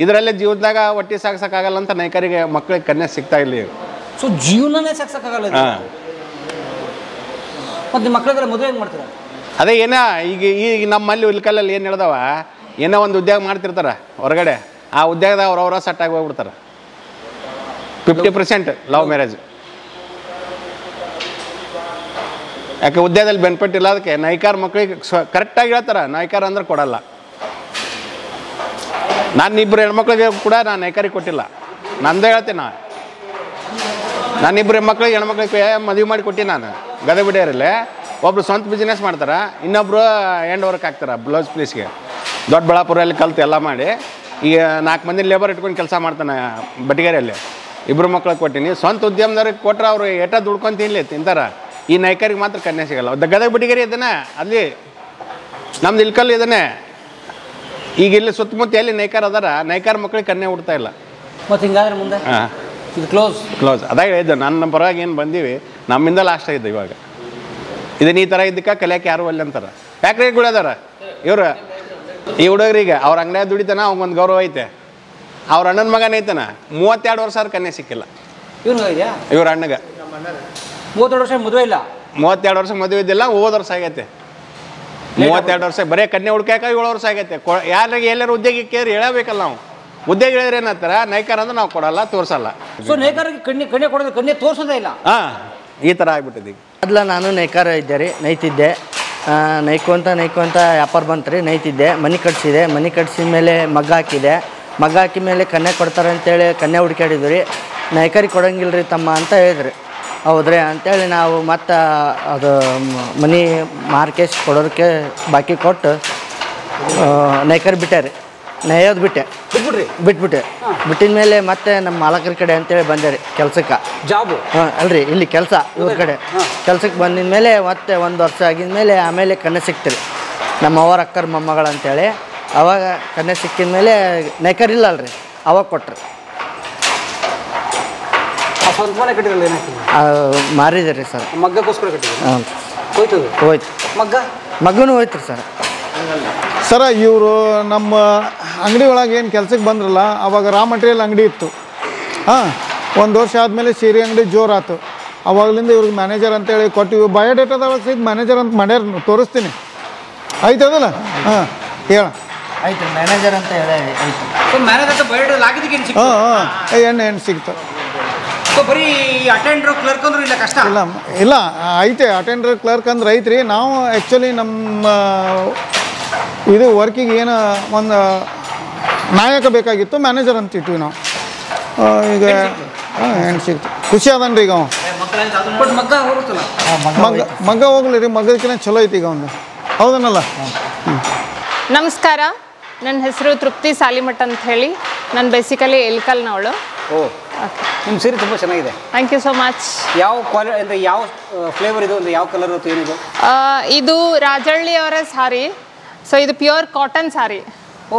ಇದರಲ್ಲೇ ಜೀವನದಾಗ ಹೊಟ್ಟೆ ಸಾಕ್ಸಕ್ಕಾಗಲ್ಲ ಅಂತ ನೈಕರಿಗೆ ಮಕ್ಕಳಿಗೆ ಕನ್ಯಾ ಸಿಗ್ತಾ ಇಲ್ಲ. ಸೊ ಜೀವನನೇ ಸಾಕ್ಸಕ್ಕಾಗಲ್ಲ. ಮತ್ತೆ ಮಕ್ಕಳಿಗೆಲ್ಲ ಮದುವೆ ಹೆಂಗೆ ಮಾಡ್ತಾರೆ? ಅದೇ ಏನೋ ಈಗ ನಮ್ಮಲ್ಲಿ ಇಲ್ಕಲ್ಲಲ್ಲಿ ಏನು ಹೇಳ್ದವ, ಏನೋ ಒಂದು ಉದ್ಯೋಗ ಮಾಡ್ತಿರ್ತಾರೆ ಹೊರಗಡೆ. ಆ ಉದ್ಯೋಗದಾಗ ಅವ್ರವ್ರ ಸೆಟ್ ಆಗಿ ಹೋಗ್ಬಿಡ್ತಾರೆ. 50% ಲವ್ ಮ್ಯಾರೇಜ್. ಯಾಕೆ ಉದ್ಯೋಗದಲ್ಲಿ ಬೆನಿಫಿಟ್ ಇಲ್ಲ. ಅದಕ್ಕೆ ನೈಕಾರ ಮಕ್ಕಳಿಗೆ ಕರೆಕ್ಟಾಗಿ ಹೇಳ್ತಾರೆ, ನೈಕಾರ ಅಂದ್ರೆ ಕೊಡಲ್ಲ. ನಾನು 2 ಹೆಣ್ಮಕ್ಳಿಗೆ ಕೂಡ ನಾನು ನೈಕಾರಿಗೆ ಕೊಟ್ಟಿಲ್ಲ. ನಂದೇ ಹೇಳ್ತೀನಿ. ನಾನಿಬ್ಬರು ಮಕ್ಳಿಗೆ ಹೆಣ್ಮಕ್ಳಿಗೆ ಮದುವೆ ಮಾಡಿ ಕೊಟ್ಟು ನಾನು ಗದಗ ಬಿಡಿಯರಲ್ಲೇ ಒಬ್ರು ಸ್ವಂತ ಬಿಸ್ನೆಸ್ ಮಾಡ್ತಾರೆ, ಇನ್ನೊಬ್ರು ಎಂಡ್ ವರ್ಕ್ ಹಾಕ್ತಾರೆ ಬ್ಲೌಸ್ ಪ್ಲೀಸ್ಗೆ. ದೊಡ್ಡಬಳ್ಳಾಪುರಲ್ಲಿ ಕಲ್ತು ಎಲ್ಲ ಮಾಡಿ ಈಗ 4 ಮಂದಿ ಲೇಬರ್ ಇಟ್ಕೊಂಡು ಕೆಲಸ ಮಾಡ್ತಾನೆ ಬಟ್ಟಿಗೆರೆಯಲ್ಲಿ. ಇಬ್ಬರು ಮಕ್ಳಿಗೆ ಕೊಟ್ಟಿನಿ. ಸ್ವಂತ ಉದ್ಯಮದವ್ರಿಗೆ ಕೊಟ್ರೆ ಅವರು ಏಟ ದುಡ್ಕೊಂಡು ತಿಂತಾರೆ. ಈ ನೈಕರಿಗೆ ಮಾತ್ರ ಕನ್ಯೆ ಸಿಗಲ್ಲ. ಗದಗ ಬಟ್ಟಿಗೆರೆ ಇದ್ದಾನೆ, ಅಲ್ಲಿ ನಮ್ದು ಇಲ್ಕಲ್ ಇದ್ದಾನೆ. ಈಗ ಇಲ್ಲಿ ಸುತ್ತಮುತ್ತ ಎಲ್ಲಿ ನೈಕರ್ ಅದಾರ, ನೈಕರ್ ಮಕ್ಳಿಗೆ ಕನ್ಯೆ ಹುಡ್ತಾ ಇಲ್ಲ. ಮತ್ತು ಹಿಂಗಾದ್ರೆ ಮುಂದೆ ಹಾಂ ಇದು ಕ್ಲೋಸ್. ಅದಾಗ ಹೇಳಿದ್ದೆ, ನನ್ನ ಪರವಾಗಿ ಏನು ಬಂದೀವಿ, ನಮ್ಮಿಂದ ಲಾಸ್ಟ್ ಆಗಿದೆ. ಇವಾಗ ಇದನ್ನ ಈ ಥರ ಇದ್ದಕ್ಕೆ ಕಲಿಯೋಕೆ ಯಾರು ಅಲ್ಲಿ ಅಂತಾರೆ. ಫ್ಯಾಕ್ಟ್ರಿಗಳು ಅದಾರ ಇವ್ರು. ಈ ಹುಡುಗರಿಗೆ ಅವ್ರ ಅಂಗಡಿಯಾಗ ದುಡಿತಾನ, ಅವ್ಗೊಂದು ಗೌರವ ಐತೆ. ಅವ್ರ ಅಣ್ಣನ ಮಗನ ಐತಾನ, 32 ವರ್ಷ ಆದ್ರೂ ಕನ್ಯೆ ಸಿಕ್ಕಿಲ್ಲ ಇವ್ರ ಅಣ್ಣಗೆ. 32 ವರ್ಷ ಮದುವೆ ಇಲ್ಲ. 32 ವರ್ಷ ಮದುವೆ ಇದ್ದಿಲ್ಲ, ಹೋದ ವರ್ಷ ಆಗೈತೆ. 32 ವರ್ಷ ಬರೀ ಕನ್ಯೆ ಹುಡ್ಕಾಕ 7 ವರ್ಷ ಆಗೈತೆ. ಯಾರಿಗೆ ಎಲ್ಲರೂ ಉದ್ಯೋಗ ಕೇರಿ ಹೇಳಬೇಕಲ್ಲ ನಾವು. ಉದ್ಯೋಗ ಹೇಳಿದ್ರೆ ಏನಂತಾರ, ನೈಕರ್ ಅಂದ್ರೆ ನಾವು ಕೊಡಲ್ಲ, ತೋರಿಸಲ್ಲ. ಸೊ ನೈಕರಿಗೆ ಕನ್ಯೆ ಕೊಡೋದು, ಕನ್ಯೆ ತೋರಿಸೋದೇ ಇಲ್ಲ. ಹಾಂ, ಈ ಥರ ಆಗ್ಬಿಟ್ಟಿದೆ. ಮೊದಲ ನಾನು ನೈಕಾರ ಇದ್ದೆ ರೀ, ನೈತಿದ್ದೆ. ನೈಕೊಂತ ವ್ಯಾಪಾರ ಬಂತು ರೀ, ನೈತಿದ್ದೆ. ಮನೆ ಕಟ್ಸಿದೆ. ಮನೆ ಕಟ್ಸಿದ ಮೇಲೆ ಮಗ್ಗ ಹಾಕಿದೆ. ಮಗ್ಗ ಹಾಕಿದ ಮೇಲೆ ಕನ್ಯೆ ಕೊಡ್ತಾರೆ ಅಂತೇಳಿ ಕನ್ಯೆ ಹುಡ್ಕಾಡಿದ್ವಿ ರೀ. ನೈಕರಿಗೆ ಕೊಡೋಂಗಿಲ್ಲ ರೀ ತಮ್ಮ ಅಂತ ಹೇಳಿದ್ರಿ. ಹೌದ್ರಿ ಅಂತೇಳಿ ನಾವು ಮತ್ತು ಅದು ಮನೆ ಮಾರ್ಕೇಶ್ ಕೊಡೋದಕ್ಕೆ ಬಾಕಿ ಕೊಟ್ಟು ನೈಕರ್ ಬಿಟ್ಟೆ ರೀ. ನೈಯೋದು ಬಿಟ್ಬಿಟ್ಟೆ. ಬಿಟ್ಟಿದ ಮೇಲೆ ಮತ್ತೆ ನಮ್ಮ ಮಾಲಕರ ಕಡೆ ಅಂತೇಳಿ ಬಂದೆ ರೀ ಕೆಲ್ಸಕ್ಕೆ. ಜಾಬು? ಹಾಂ ಅಲ್ರಿ, ಇಲ್ಲಿ ಕೆಲಸ ಇವ್ರ ಕಡೆ. ಕೆಲ್ಸಕ್ಕೆ ಬಂದಿದ ಮೇಲೆ ಮತ್ತೆ 1 ವರ್ಷ ಆಗಿದ ಮೇಲೆ ಆಮೇಲೆ ಕನ್ಯೆ ಸಿಕ್ತಿರಿ ನಮ್ಮ ಅವ್ರ ಅಕ್ಕರ ಮೊಮ್ಮಗಳಂತೇಳಿ. ಅವಾಗ ಕನ್ಯೆ ಸಿಕ್ಕಿದ ಮೇಲೆ ನೈಕರ್ ಇಲ್ಲ ಅಲ್ರಿ, ಅವಾಗ ಕೊಟ್ರಿ. ಸ್ವಂತ ಮನೆ ಕಟ್ಟಿರಲ್ಲ, ಮಾರಿದೆ ರೀ ಸರ್. ಮಗ್ಗಕ್ಕೋಸ್ಕರ ಕಟ್ಟಿದ್ರು? ಹಾಂ, ಹೋಯ್ತು. ಮಗನೂ ಹೋಯ್ತು ಸರ್. ಸರ ಇವರು ನಮ್ಮ ಅಂಗಡಿ ಒಳಗೆ ಏನು ಕೆಲ್ಸಕ್ಕೆ ಬಂದ್ರಲ್ಲ, ಅವಾಗ ರಾ ಮಟೀರಿಯಲ್ ಅಂಗಡಿ ಇತ್ತು. ಹಾಂ, 1 ವರ್ಷ ಆದಮೇಲೆ ಸೀರೆ ಅಂಗಡಿ ಜೋರಾಯ್ತು. ಅವಾಗಲಿಂದ ಇವ್ರಿಗೆ ಮ್ಯಾನೇಜರ್ ಅಂತೇಳಿ ಕೊಟ್ಟಿವಿ. ಬಯೋಡೇಟಾದೊಳಗೆ ಸಹಿತ ಮ್ಯಾನೇಜರ್ ಅಂತ ಮಾಡ್ಯಾರ, ತೋರಿಸ್ತೀನಿ. ಆಯ್ತದಲ್ಲ? ಹಾಂ, ಹೇಳ. ಆಯ್ತು, ಮ್ಯಾನೇಜರ್ ಅಂತ ಹೇಳಿ ಆಯ್ತು. ಮ್ಯಾನೇಜರ್ ಬಯೋಡೇಟಾ ಹಾಕಿದ್ದಕ್ಕೆ ಹೆಣ್ಣು ಸಿಗ್ತು. ಬರೀ ಅಟೆಂಡರ್ ಕ್ಲರ್ಕ್ ಅಂದ್ರೆ ಇಲ್ಲ, ಕಷ್ಟ ಇಲ್ಲ ಐತೆ. ಅಟೆಂಡರ್ ಕ್ಲರ್ಕ್ ಅಂದ್ರೆ ಐತ್ರಿ. ನಾವು ಆ್ಯಕ್ಚುಲಿ ನಮ್ಮ ಇದು ವರ್ಕಿಗೆ ಏನು ಒಂದು ನಾಯಕ ಬೇಕಾಗಿತ್ತು, ಮ್ಯಾನೇಜರ್ ಅಂತ ಇಟ್ವಿ ನಾವು. ಈಗ ಹೆಣ್ಣು ಸಿಗ್ತು, ಖುಷಿ ಅದನ್ರಿ. ಈಗ ಮಗ್ಗ ಹೋಗ್ಲಿ ರೀ, ಮಗ್ಗದಕ್ಕಿಂತ ಚಲೋ ಐತಿ ಈಗ ಒಂದು. ಹೌದನಲ್ಲ? ನಮಸ್ಕಾರ, ನನ್ನ ಹೆಸರು ತೃಪ್ತಿ ಸಾಲಿಮಠ ಅಂತ ಹೇಳಿ. ನಾನು ಬೇಸಿಕಲಿ ಇಲ್ಕಲ್ನವಳು. ನಿಮ್ಮ ಸೀರೆ ತುಂಬ ಚೆನ್ನಾಗಿದೆ. Thank you so much. ಯಾವ ಕ್ವಾಲಿಟಿ ಅಂದರೆ ಯಾವ ಫ್ಲೇವರ್ ಇದು, ಅಂದರೆ ಯಾವ ಕಲರ್ ಇರುತ್ತೆ, ಏನಿದು? ಇದು ರಾಜಹಳ್ಳಿ ಅವರ ಸಾರಿ. ಸೊ ಇದು ಪ್ಯೂರ್ ಕಾಟನ್ ಸಾರಿ.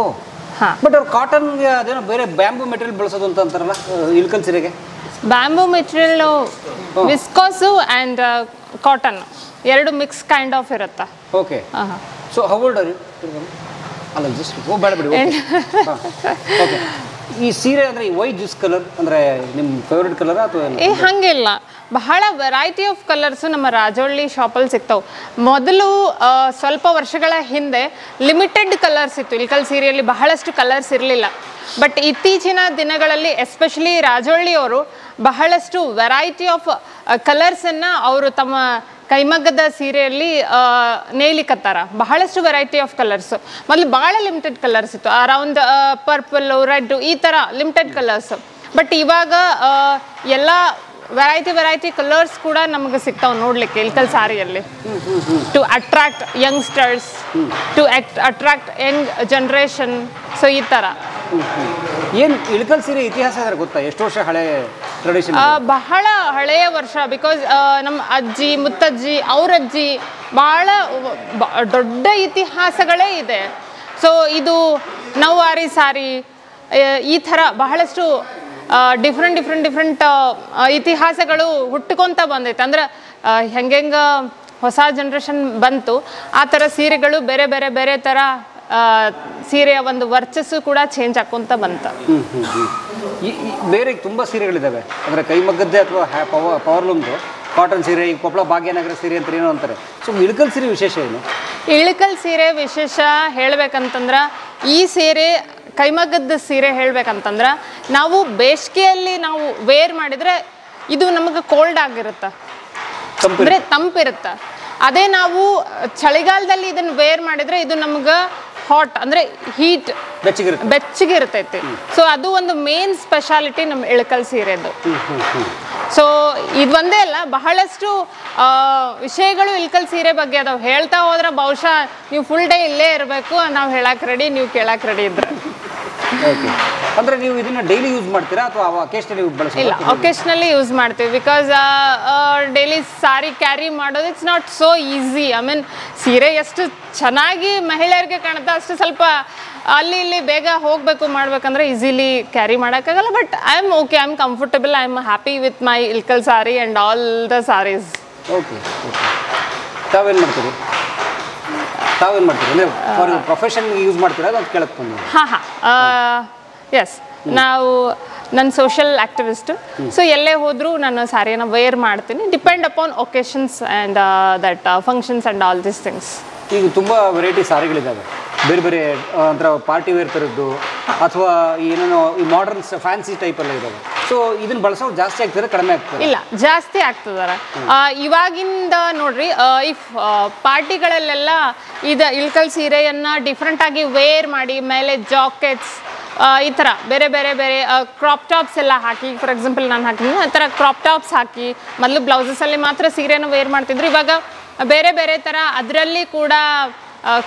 ಹಾಂ, ಬಟ್ ಅವ್ರು ಕಾಟನ್ಗೆ ಅದೇನೋ ಬೇರೆ ಬ್ಯಾಂಬೂ ಮೆಟೀರಿಯಲ್ ಬಳಸೋದು ಅಂತ ಅಂತಾರಲ್ಲ ಇಲ್ಕಲ್ ಸೀರೆಗೆ? Bamboo material, viscose and cotton ಎರಡು ಮಿಕ್ಸ್ ಕೈಂಡ್ ಆಫ್ ಇರುತ್ತೆ. Okay. So how old are you? ಅಲ್ಲ, ಜಸ್ಟ್ ಬೇಡ ಬಿಡಿ. ಓಕೆ. ಈ ಸೀರೆ ಅಂದರೆ ವೈ ಜ್ಯೂಸ್ ಕಲರ್ ಅಂದರೆ ನಿಮ್ಮ ಫೇವ್ರೆಟ್ ಕಲರ್ ಅಥವಾ? ಹಾಗಿಲ್ಲ, ಬಹಳ ವೆರೈಟಿ ಆಫ್ ಕಲರ್ಸು ನಮ್ಮ ರಾಜಹಳ್ಳಿ ಶಾಪಲ್ಲಿ ಸಿಗ್ತಾವೆ. ಮೊದಲು ಸ್ವಲ್ಪ ವರ್ಷಗಳ ಹಿಂದೆ ಲಿಮಿಟೆಡ್ ಕಲರ್ಸ್ ಇತ್ತು. ಇಲ್ಕಲ್ ಸೀರೆಯಲ್ಲಿ ಬಹಳಷ್ಟು ಕಲರ್ಸ್ ಇರಲಿಲ್ಲ. ಬಟ್ ಇತ್ತೀಚಿನ ದಿನಗಳಲ್ಲಿ ಎಸ್ಪೆಷಲಿ ರಾಜಹಳ್ಳಿಯವರು ಬಹಳಷ್ಟು ವೆರೈಟಿ ಆಫ್ ಕಲರ್ಸನ್ನು ಅವರು ತಮ್ಮ ಕೈಮಗ್ಗದ ಸೀರೆಯಲ್ಲಿ ನೇಯ್ಲಿಕ್ಕತ್ತಾರ. ಬಹಳಷ್ಟು ವೆರೈಟಿ ಆಫ್ ಕಲರ್ಸು. ಮೊದಲು ಭಾಳ ಲಿಮಿಟೆಡ್ ಕಲರ್ಸ್ ಇತ್ತು, ಅರೌಂಡ್ ಪರ್ಪಲ್ಲು, ರೆಡ್ಡು, ಈ ಥರ ಲಿಮಿಟೆಡ್ ಕಲರ್ಸು. ಬಟ್ ಇವಾಗ ಎಲ್ಲ ವೆರೈಟಿ ಕಲರ್ಸ್ ಕೂಡ ನಮಗೆ ಸಿಗ್ತಾವೆ ನೋಡಲಿಕ್ಕೆ ಇಲ್ಕಲ್ ಸಾರಿಯಲ್ಲಿ. To attract youngsters, to attract young generation. So ಈ ಥರ. ಏನು ಇಳಕಲ್ ಸೀರೆ ಇತಿಹಾಸ ಅಂದ್ರೆ ಗೊತ್ತಾ? ಎಷ್ಟು ವರ್ಷ ಹಳೆ ಟ್ರೆಡಿಷನ್? ಬಹಳ ಹಳೆಯ ವರ್ಷ. ಬಿಕಾಸ್ ನಮ್ಮ ಅಜ್ಜಿ ಮುತ್ತಜ್ಜಿ ಅವ್ರ ಅಜ್ಜಿ ಭಾಳ ದೊಡ್ಡ ಇತಿಹಾಸಗಳೇ ಇದೆ. ಸೊ ಇದು ನೌವಾರಿ ಸಾರಿ, ಈ ಥರ ಬಹಳಷ್ಟು ಡಿಫ್ರೆಂಟ್ ಇತಿಹಾಸಗಳು ಹುಟ್ಕೊತ ಬಂದೈತೆ. ಅಂದ್ರೆ ಹೆಂಗೆ ಹೊಸ ಜನ್ರೇಷನ್ ಬಂತು, ಆ ಥರ ಸೀರೆಗಳು ಬೇರೆ ಥರ ಸೀರೆಯ ಒಂದು ವರ್ಚಸ್ಸು ಕೂಡ ಚೇಂಜ್ ಆಕ್ಕೊಂತ ಬಂತ. ಬೇರೆ ತುಂಬ ಸೀರೆಗಳಿದ್ದಾವೆ, ಅಂದರೆ ಕೈಮಗ್ಗದ್ದೇ ಅಥವಾ ಪವರ್ಲೂಮ್ದು ಕಾಟನ್ ಸೀರೆ, ಈ ಕೊಪ್ಪಳ ಭಾಗ್ಯನಗರ ಸೀರೆ ಅಂತ ಏನೋ ಅಂತಾರೆ. ಸೊ ಇಳಕಲ್ ಸೀರೆ ವಿಶೇಷ ಏನು? ಇಳಕಲ್ ಸೀರೆ ವಿಶೇಷ ಹೇಳ್ಬೇಕಂತಂದ್ರೆ, ಈ ಸೀರೆ ಕೈಮಗ್ಗದ ಸೀರೆ ಹೇಳ್ಬೇಕಂತಂದ್ರೆ, ನಾವು ಬೇಸಿಗೆಯಲ್ಲಿ ನಾವು ವೇರ್ ಮಾಡಿದರೆ ಇದು ನಮಗೆ ಕೋಲ್ಡ್ ಆಗಿರುತ್ತೆ, ಅಂದರೆ ತಂಪಿರುತ್ತೆ. ಅದೇ ನಾವು ಚಳಿಗಾಲದಲ್ಲಿ ಇದನ್ನು ವೇರ್ ಮಾಡಿದರೆ ಇದು ನಮ್ಗೆ ಹಾಟ್, ಅಂದರೆ ಹೀಟ್, ಬೆಚ್ಚಗಿರ್ತೈತಿ. ಸೊ ಅದು ಒಂದು ಮೇನ್ ಸ್ಪೆಷಾಲಿಟಿ ನಮ್ಮ ಇಳಕಲ್ ಸೀರೆದು. ಸೊ ಇದು ಒಂದೇ ಅಲ್ಲ, ಬಹಳಷ್ಟು ವಿಷಯಗಳು ಇಲ್ಕಲ್ ಸೀರೆ ಬಗ್ಗೆ ಅದಾವೆ. ಹೇಳ್ತಾ ಹೋದ್ರೆ ಬಹುಶಃ ನೀವು ಫುಲ್ ಡೇ ಇಲ್ಲೇ ಇರಬೇಕು, ನಾವು ಹೇಳಕ್ಕೆ ರೆಡಿ, ನೀವು ಕೇಳಕ್ಕೆ ರೆಡಿ ಇದ್ರೆ. ಓಕೆ, ಅಂದರೆ ನೀವು ಇದನ್ನು ಡೈಲಿ ಯೂಸ್ ಮಾಡ್ತೀರಾ ಅಥವಾ ಅಕೇಶನಲಿ ಬಳಸ್ತೀರಾ? ಇಲ್ಲ, ಒಕೇಶ್ನಲಿ ಯೂಸ್ ಮಾಡ್ತೀವಿ. ಬಿಕಾಸ್ ಡೈಲಿ ಸಾರಿ ಕ್ಯಾರಿ ಮಾಡೋದು it's not so easy. I mean ಸೀರೆ ಎಷ್ಟು ಚೆನ್ನಾಗಿ ಮಹಿಳೆಯರಿಗೆ ಕಾಣುತ್ತೆ ಅಷ್ಟು ಸ್ವಲ್ಪ ಅಲ್ಲಿ ಇಲ್ಲಿ ಬೇಗ ಹೋಗಬೇಕು ಮಾಡಬೇಕಂದ್ರೆ ಈಸಿಲಿ ಕ್ಯಾರಿ ಮಾಡೋಕ್ಕಾಗಲ್ಲ. But I am okay, I am comfortable, I am happy with my Ilkal sari and all the saris. Okay, ತಾವೇನು ಮಾಡ್ತೀರಿ? ಅಂದರೆ ಫಾರ್ ಪ್ರೊಫೆಷನ್ಗೆ ಯೂಸ್ ಮಾಡ್ತೀರಾ ಅದು ಕೇಳಕ್ಕೆ ಬಂದು? ಎಸ್, ನನ್ನ ಸೋಷಿಯಲ್ ಆ್ಯಕ್ಟಿವಿಸ್ಟ್. ಸೊ ಎಲ್ಲೇ ಹೋದರೂ ನಾನು ಸಾರಿಯನ್ನು ವೇರ್ ಮಾಡ್ತೀನಿ, depend upon occasions and that functions and all this things. ಈಗ ತುಂಬ ವೆರೈಟಿ ಸಾರಿಗಳಿದ್ದಾವೆ, ಬೇರೆ ಬೇರೆ ಒಂಥರ ಪಾರ್ಟಿ ವೇರ್ ಥರದ್ದು ಅಥವಾ ಏನೇನೋ ಈ ಮಾಡರ್ನ್ ಫ್ಯಾನ್ಸಿ ಟೈಪೆಲ್ಲ ಇದ್ದಾವೆ. ಸೊ ಇದನ್ನು ಬಳಸೋದು ಜಾಸ್ತಿ ಆಗ್ತದೆ, ಕಡಿಮೆ ಆಗ್ತದೆ? ಇಲ್ಲ, ಜಾಸ್ತಿ ಆಗ್ತದಾರ. ಇವಾಗಿಂದ ನೋಡ್ರಿ, ಇಫ್ ಪಾರ್ಟಿಗಳಲ್ಲೆಲ್ಲ ಇಲ್ಕಲ್ ಸೀರೆಯನ್ನು ಡಿಫ್ರೆಂಟಾಗಿ ವೇರ್ ಮಾಡಿ ಮೇಲೆ ಜಾಕೆಟ್ಸ್ ಈ ಥರ ಬೇರೆ ಬೇರೆ ಬೇರೆ ಕ್ರಾಪ್ ಟಾಪ್ಸ್ ಎಲ್ಲ ಹಾಕಿ, ಫಾರ್ ಎಕ್ಸಾಂಪಲ್ ನಾನು ಹಾಕಿದ್ದೀನಿ ಆ ಥರ ಕ್ರಾಪ್ ಟಾಪ್ಸ್ ಹಾಕಿ, ಮೊದಲು ಬ್ಲೌಸಸಲ್ಲಿ ಮಾತ್ರ ಸೀರೆನ ವೇರ್ ಮಾಡ್ತಿದ್ರು. ಇವಾಗ ಬೇರೆ ಬೇರೆ ಥರ ಅದರಲ್ಲಿ ಕೂಡ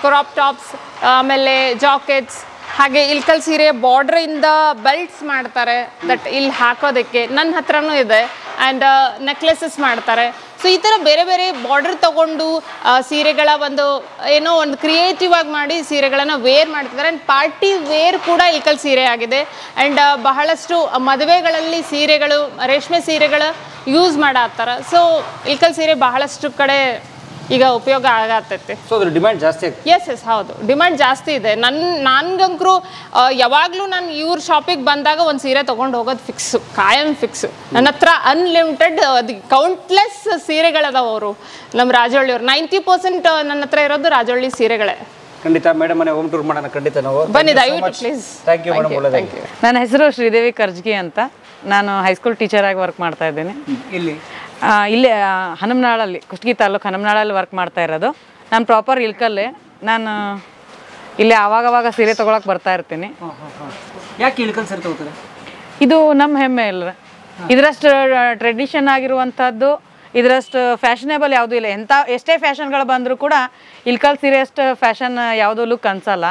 ಕ್ರಾಪ್ ಟಾಪ್ಸ್, ಆಮೇಲೆ ಜಾಕೆಟ್ಸ್, ಹಾಗೆ ಇಲ್ಕಲ್ ಸೀರೆ ಬಾರ್ಡ್ರಿಂದ ಬೆಲ್ಟ್ಸ್ ಮಾಡ್ತಾರೆ, ದಟ್ ಇಲ್ಲಿ ಹಾಕೋದಕ್ಕೆ ನನ್ನ ಹತ್ರನೂ ಇದೆ. ಆ್ಯಂಡ್ ನೆಕ್ಲೆಸಸ್ ಮಾಡ್ತಾರೆ. ಸೊ ಈ ಥರ ಬೇರೆ ಬೇರೆ ಬಾರ್ಡರ್ ತೊಗೊಂಡು ಸೀರೆಗಳ ಒಂದು ಕ್ರಿಯೇಟಿವ್ ಆಗಿ ಮಾಡಿ ಸೀರೆಗಳನ್ನು ವೇರ್ ಮಾಡ್ತಿದ್ದಾರೆ. ಆ್ಯಂಡ್ ಪಾರ್ಟಿ ವೇರ್ ಕೂಡ ಇಲ್ಕಲ್ ಸೀರೆ ಆಗಿದೆ. ಆ್ಯಂಡ್ ಬಹಳಷ್ಟು ಮದುವೆಗಳಲ್ಲಿ ಸೀರೆಗಳು, ರೇಷ್ಮೆ ಸೀರೆಗಳು ಯೂಸ್ ಮಾಡತ್ತಾರ. ಸೊ ಇಲ್ಕಲ್ ಸೀರೆ ಬಹಳಷ್ಟು ಕಡೆ ಈಗ ಉಪಯೋಗ ಆಗತ್ತೈತಿ. ಸೊ ಅದ್ರ ಡಿಮ್ಯಾಂಡ್ ಜಾಸ್ತಿ ಆಗ್ತದೆ? ಎಸ್, ಹೌದು, ಡಿಮ್ಯಾಂಡ್ ಜಾಸ್ತಿ ಇದೆ. ನನ್ಗಂಕರು ಯಾವಾಗಲೂ ನಾನು ಇವ್ರ ಶಾಪಿಗೆ ಬಂದಾಗ ಒಂದು ಸೀರೆ ತೊಗೊಂಡು ಹೋಗೋದು ಫಿಕ್ಸು, ಕಾಯಂ ಫಿಕ್ಸು. ನನ್ನ ಹತ್ರ ಅನ್ಲಿಮಿಟೆಡ್ ಕೌಂಟ್ಲೆಸ್ ಸೀರೆಗಳದಾವ. ಅವರು ನಮ್ಮ ರಾಜೊಳ್ಳಿಯವ್ರು 90% ನನ್ನ ಹತ್ರ ಇರೋದು ರಾಜೊಳ್ಳಿ ಸೀರೆಗಳೇ. ಖಂಡಿತ ಮೇಡಮ್, ಮನೆ ಹೋಮ್ ಟೂರ್ ಮಾಡೋಣ ಖಂಡಿತ ನಾವು. ಬನ್ನಿ ದಯವಿಟ್ಟು ಪ್ಲೀಸ್. Thank you madam. ಒಳ್ಳೆಯದಾಗಿ. ನನ್ನ ಹೆಸರು ಶ್ರೀದೇವಿ ಕರ್ಜ್ಗಿ ಅಂತ. ನಾನು ಹೈಸ್ಕೂಲ್ ಟೀಚರಾಗಿ ವರ್ಕ್ ಮಾಡ್ತಾ ಇದ್ದೀನಿ. ಇಲ್ಲೇ ಹನುಮನಾಳಲ್ಲಿ, ಕುಷ್ಟಗಿ ತಾಲೂಕು ಹನುಮನಾಳಲ್ಲಿ ವರ್ಕ್ ಮಾಡ್ತಾ ಇರೋದು. ನಾನು ಪ್ರಾಪರ್ ಇಲ್ಕಲ್ಲೇ. ನಾನು ಇಲ್ಲೇ ಆವಾಗವಾಗ ಸೀರೆ ತೊಗೊಳಕ್ಕೆ ಬರ್ತಾ ಇರ್ತೀನಿ. ಯಾಕೆ ಇಲ್ಕಲ್ ಸೀರೆ ತೊಗೋತಾರೆ? ಇದು ನಮ್ಮ ಹೆಮ್ಮೆ ಇಲ್ಲ. ಇದರಷ್ಟು ಟ್ರೆಡಿಷನ್ ಆಗಿರುವಂಥದ್ದು, ಇದರಷ್ಟು ಫ್ಯಾಷನೇಬಲ್ ಯಾವುದೂ ಇಲ್ಲ. ಎಷ್ಟೇ ಫ್ಯಾಷನ್ಗಳು ಬಂದರೂ ಕೂಡ ಇಲ್ಕಲ್ ಸೀರೆ ಅಷ್ಟು ಫ್ಯಾಷನ್ ಯಾವುದೂ ಲುಕ್ ಅನ್ಸಲ್ಲ.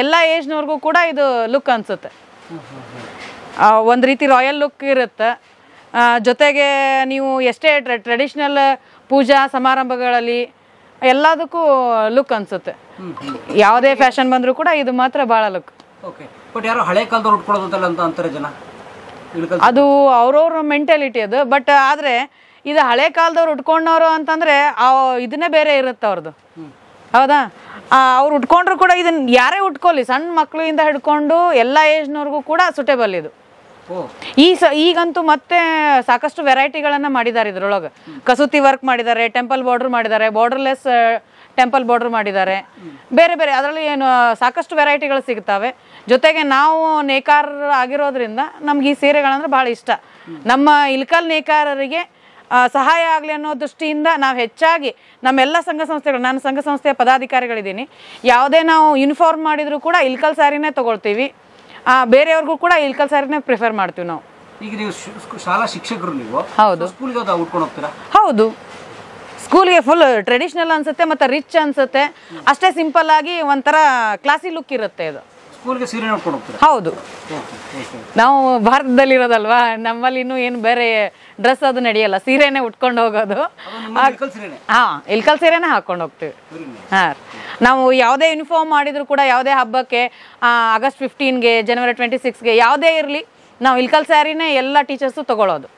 ಎಲ್ಲ ಏಜ್ನವ್ರಿಗೂ ಕೂಡ ಇದು ಲುಕ್ ಅನಿಸುತ್ತೆ. ಒಂದು ರೀತಿ ರಾಯಲ್ ಲುಕ್ ಇರುತ್ತೆ. ಜೊತೆಗೆ ನೀವು ಎಷ್ಟೇ ಟ್ರೆಡಿಷ್ನಲ್ ಪೂಜಾ ಸಮಾರಂಭಗಳಲ್ಲಿ ಎಲ್ಲದಕ್ಕೂ ಲುಕ್ ಅನಿಸುತ್ತೆ. ಯಾವುದೇ ಫ್ಯಾಷನ್ ಬಂದರೂ ಕೂಡ ಇದು ಮಾತ್ರ ಭಾಳ ಲುಕ್. ಓಕೆ, ಬಟ್ ಯಾರೋ ಹಳೆ ಕಾಲದವ್ರು ಉಟ್ಕೊಳ್ಳೋದಂತಲ್ಲ ಅಂತ ಅಂತಾರೆ ಜನ. ಅದು ಅವ್ರವ್ರ ಮೆಂಟಾಲಿಟಿ ಅದು. ಬಟ್ ಆದರೆ ಇದು ಹಳೆ ಕಾಲದವ್ರು ಉಟ್ಕೊಂಡವ್ರು ಅಂತಂದರೆ ಇದನ್ನೇ ಬೇರೆ ಇರುತ್ತೆ ಅವ್ರದ್ದು. ಹೌದಾ? ಅವ್ರು ಉಟ್ಕೊಂಡ್ರು ಕೂಡ ಇದನ್ನು ಯಾರೇ ಉಟ್ಕೊಳ್ಳಿ, ಸಣ್ಣ ಮಕ್ಕಳಿಂದ ಹಿಡ್ಕೊಂಡು ಎಲ್ಲ ಏಜ್ನವ್ರಿಗೂ ಕೂಡ ಸುಟೇಬಲ್ ಇದು. ಈಗಂತೂ ಮತ್ತೆ ಸಾಕಷ್ಟು ವೆರೈಟಿಗಳನ್ನು ಮಾಡಿದ್ದಾರೆ. ಇದ್ರೊಳಗೆ ಕಸೂತಿ ವರ್ಕ್ ಮಾಡಿದ್ದಾರೆ, ಟೆಂಪಲ್ ಬಾರ್ಡರ್ ಮಾಡಿದ್ದಾರೆ, ಬಾರ್ಡರ್ಲೆಸ್ ಟೆಂಪಲ್ ಬಾರ್ಡರ್ ಮಾಡಿದ್ದಾರೆ. ಬೇರೆ ಬೇರೆ ಅದರಲ್ಲಿ ಏನು ಸಾಕಷ್ಟು ವೆರೈಟಿಗಳು ಸಿಗ್ತವೆ. ಜೊತೆಗೆ ನಾವು ನೇಕಾರ ಆಗಿರೋದ್ರಿಂದ ನಮ್ಗೆ ಈ ಸೀರೆಗಳಂದ್ರೆ ಭಾಳ ಇಷ್ಟ. ನಮ್ಮ ಇಲ್ಕಲ್ ನೇಕಾರರಿಗೆ ಸಹಾಯ ಆಗಲಿ ಅನ್ನೋ ದೃಷ್ಟಿಯಿಂದ ನಾವು ಹೆಚ್ಚಾಗಿ ನಮ್ಮೆಲ್ಲ ಸಂಘ ಸಂಸ್ಥೆಗಳು, ನಾನು ಸಂಘ ಸಂಸ್ಥೆಯ ಪದಾಧಿಕಾರಿಗಳಿದ್ದೀನಿ, ಯಾವುದೇ ನಾವು ಯೂನಿಫಾರ್ಮ್ ಮಾಡಿದರೂ ಕೂಡ ಇಲ್ಕಲ್ ಸ್ಯಾರಿನೇ ತೊಗೊಳ್ತೀವಿ. ಬೇರೆಯವ್ರಿಗೂ ಕೂಡ ಇಲ್ಕಲ್ ಸ್ಯಾರಿನೇ ಪ್ರಿಫರ್ ಮಾಡ್ತೀವಿ ನಾವು. ಈಗ ನೀವು ಶಾಲಾ ಶಿಕ್ಷಕರು ನೀವು? ಹೌದು. ಸ್ಕೂಲ್ಗೆ ಉಟ್ಕೊಂಡು ಹೋಗ್ತೀರಾ? ಹೌದು, ಸ್ಕೂಲ್ಗೆ ಫುಲ್ ಟ್ರೆಡಿಷ್ನಲ್ ಅನ್ಸುತ್ತೆ ಮತ್ತು ರಿಚ್ ಅನ್ಸುತ್ತೆ. ಅಷ್ಟೇ ಸಿಂಪಲ್ ಆಗಿ ಒಂಥರ ಕ್ಲಾಸಿ ಲುಕ್ ಇರುತ್ತೆ ಇದು. ಸ್ಕೂಲ್ಗೆ ಸೀರೆ ಉಟ್ಕೊಂಡು ಹೋಗ್ತೀರಾ? ಹೌದು. ನಾವು ಭಾರತದಲ್ಲಿರೋದಲ್ವಾ, ನಮ್ಮಲ್ಲಿ ಇನ್ನೂ ಏನು ಬೇರೆ ಡ್ರೆಸ್ ಅದು ನಡೆಯಲ್ಲ, ಸೀರೆನೇ ಉಟ್ಕೊಂಡು ಹೋಗೋದು. ಹಾಂ, ಇಲ್ಕಲ್ ಸೀರೆನೇ ಹಾಕ್ಕೊಂಡು ಹೋಗ್ತೀವಿ. ಹಾಂ, ನಾವು ಯಾವುದೇ ಯೂನಿಫಾರ್ಮ್ ಮಾಡಿದ್ರು ಕೂಡ ಯಾವುದೇ ಹಬ್ಬಕ್ಕೆ, ಆಗಸ್ಟ್ 15ಗೆ, ಜನವರಿ 26ಗೆ ಯಾವುದೇ ಇರಲಿ, ನಾವು ಇಲ್ಕಲ್ ಸ್ಯಾರಿನೇ ಎಲ್ಲ ಟೀಚರ್ಸು ತಗೊಳ್ಳೋದು.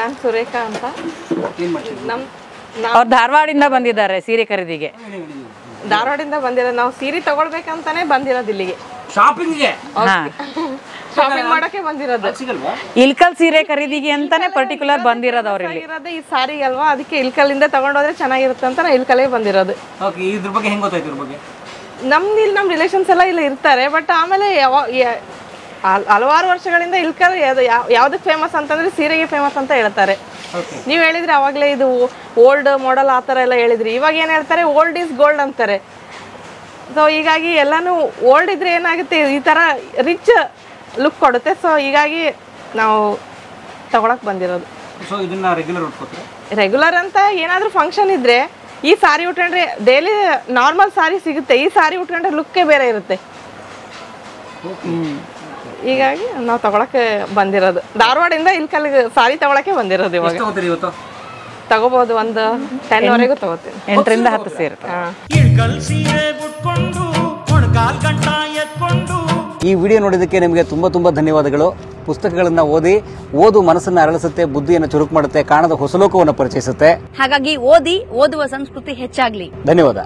ನಾನು ಸುರೇಖಾ ಅಂತ. ಅವ್ರು ಧಾರವಾಡಿಂದ ಬಂದಿದ್ದಾರೆ ಸೀರೆ ಖರೀದಿಗೆ. ಧಾರವಾಡಿಂದ ಬಂದಿರೋದು. ನಾವು ಸೀರೆ ತಗೊಳ್ಬೇಕಂತಾನೆ ಬಂದಿರೋದು ಇಲ್ಲಿಗೆ, ಶಾಪಿಂಗ್ಗೆ. ಶಾಪಿಂಗ್ ಮಾಡಕ್ಕೆ ಬಂದಿರೋದು. ಇಲ್ಕಲ್ ಸೀರೆ ಖರೀದಿಗೆ ಅಂತಾನೆ ಪರ್ಟಿಕ್ಯುಲರ್ ಬಂದಿರೋದು ಅವ್ರು ಇಲ್ಲಿ. ಈ ಸಾರಿ ಅಲ್ವಾ, ಅದಕ್ಕೆ ಇಲ್ಕಲ್ಲಿಂದ ತಗೊಂಡೋದ್ರೆ ಚೆನ್ನಾಗಿರುತ್ತೆ ಅಂತ ನಾವು ಇಲ್ಕಲ್ಲೇ ಬಂದಿರೋದು. ಇದ್ರ ಬಗ್ಗೆ ಹೆಂಗ್ ಗೊತ್ತಾಯ್ತು? ಇದ್ರ ಬಗ್ಗೆ ನಮ್ದು ಇಲ್ಲಿ ನಮ್ಮ ರಿಲೇಷನ್ಸ್ ಎಲ್ಲ ಇಲ್ಲಿ ಇರ್ತಾರೆ. ಬಟ್ ಆಮೇಲೆ ಹಲವಾರು ವರ್ಷಗಳಿಂದ ಇಲ್ಕಲ್ ಯಾವ್ದಕ್ಕೆ ಫೇಮಸ್ ಅಂತಂದ್ರೆ ಸೀರೆಗೆ ಫೇಮಸ್ ಅಂತ ಹೇಳ್ತಾರೆ. ನೀವು ಹೇಳಿದ್ರಿ ಅವಾಗಲೇ ಇದು ಓಲ್ಡ್ ಮಾಡೆಲ್ ಆ ಥರ ಎಲ್ಲ ಹೇಳಿದ್ರಿ. ಇವಾಗ ಏನು ಹೇಳ್ತಾರೆ, ಓಲ್ಡ್ ಈಸ್ ಗೋಲ್ಡ್ ಅಂತಾರೆ. ಸೊ ಹೀಗಾಗಿ ಎಲ್ಲಾನು ಓಲ್ಡ್ ಇದ್ರೆ ಏನಾಗುತ್ತೆ, ಈ ಥರ ರಿಚ್ ಲುಕ್ ಕೊಡುತ್ತೆ. ಸೊ ಹೀಗಾಗಿ ನಾವು ತಗೊಳಕ್ ಬಂದಿರೋದು. ಸೊ ಇದನ್ನ ರೆಗ್ಯುಲರ್ ಉಟ್ಕೋತೀರಾ? ರೆಗ್ಯುಲರ್ ಅಂತ ಏನಾದರೂ ಫಂಕ್ಷನ್ ಇದ್ರೆ ಈ ಸಾರಿ ಉಟ್ಕೊಂಡ್ರೆ ಡೈಲಿ ನಾರ್ಮಲ್ ಸಾರಿ ಸಿಗುತ್ತೆ, ಈ ಸಾರಿ ಉಟ್ಕೊಂಡ್ರೆ ಲುಕ್ಕೇ ಬೇರೆ ಇರುತ್ತೆ. ಹೀಗಾಗಿ ನಾವು ತಗೊಳಕ್ಕೆ ಬಂದಿರೋದು, ಧಾರವಾಡದಿಂದ ಇಲ್ಕಲ್ಲಿಗೆ ಸಾರಿ ತಗೊಳಕ್ಕೆ ಬಂದಿರೋದು. ಇವಾಗ ಇವತ್ತು ತಗೋಬಹುದು, ಒಂದು 10 ವರೆಗೂ ತಗೋತೀನಿ. 8 ರಿಂದ 10 ಸೇರಿ. ಈ ವಿಡಿಯೋ ನೋಡಿದ್ದಕ್ಕೆ ನಿಮಗೆ ತುಂಬ ಧನ್ಯವಾದಗಳು. ಪುಸ್ತಕಗಳನ್ನು ಓದು ಮನಸ್ಸನ್ನು ಅರಳಿಸುತ್ತೆ, ಬುದ್ಧಿಯನ್ನು ಚುರುಕು ಮಾಡುತ್ತೆ, ಕಾಣದ ಹೊಸ ಲೋಕವನ್ನು ಪರಿಚಯಿಸುತ್ತೆ. ಹಾಗಾಗಿ ಓದುವ ಸಂಸ್ಕೃತಿ ಹೆಚ್ಚಾಗ್ಲಿ. ಧನ್ಯವಾದ.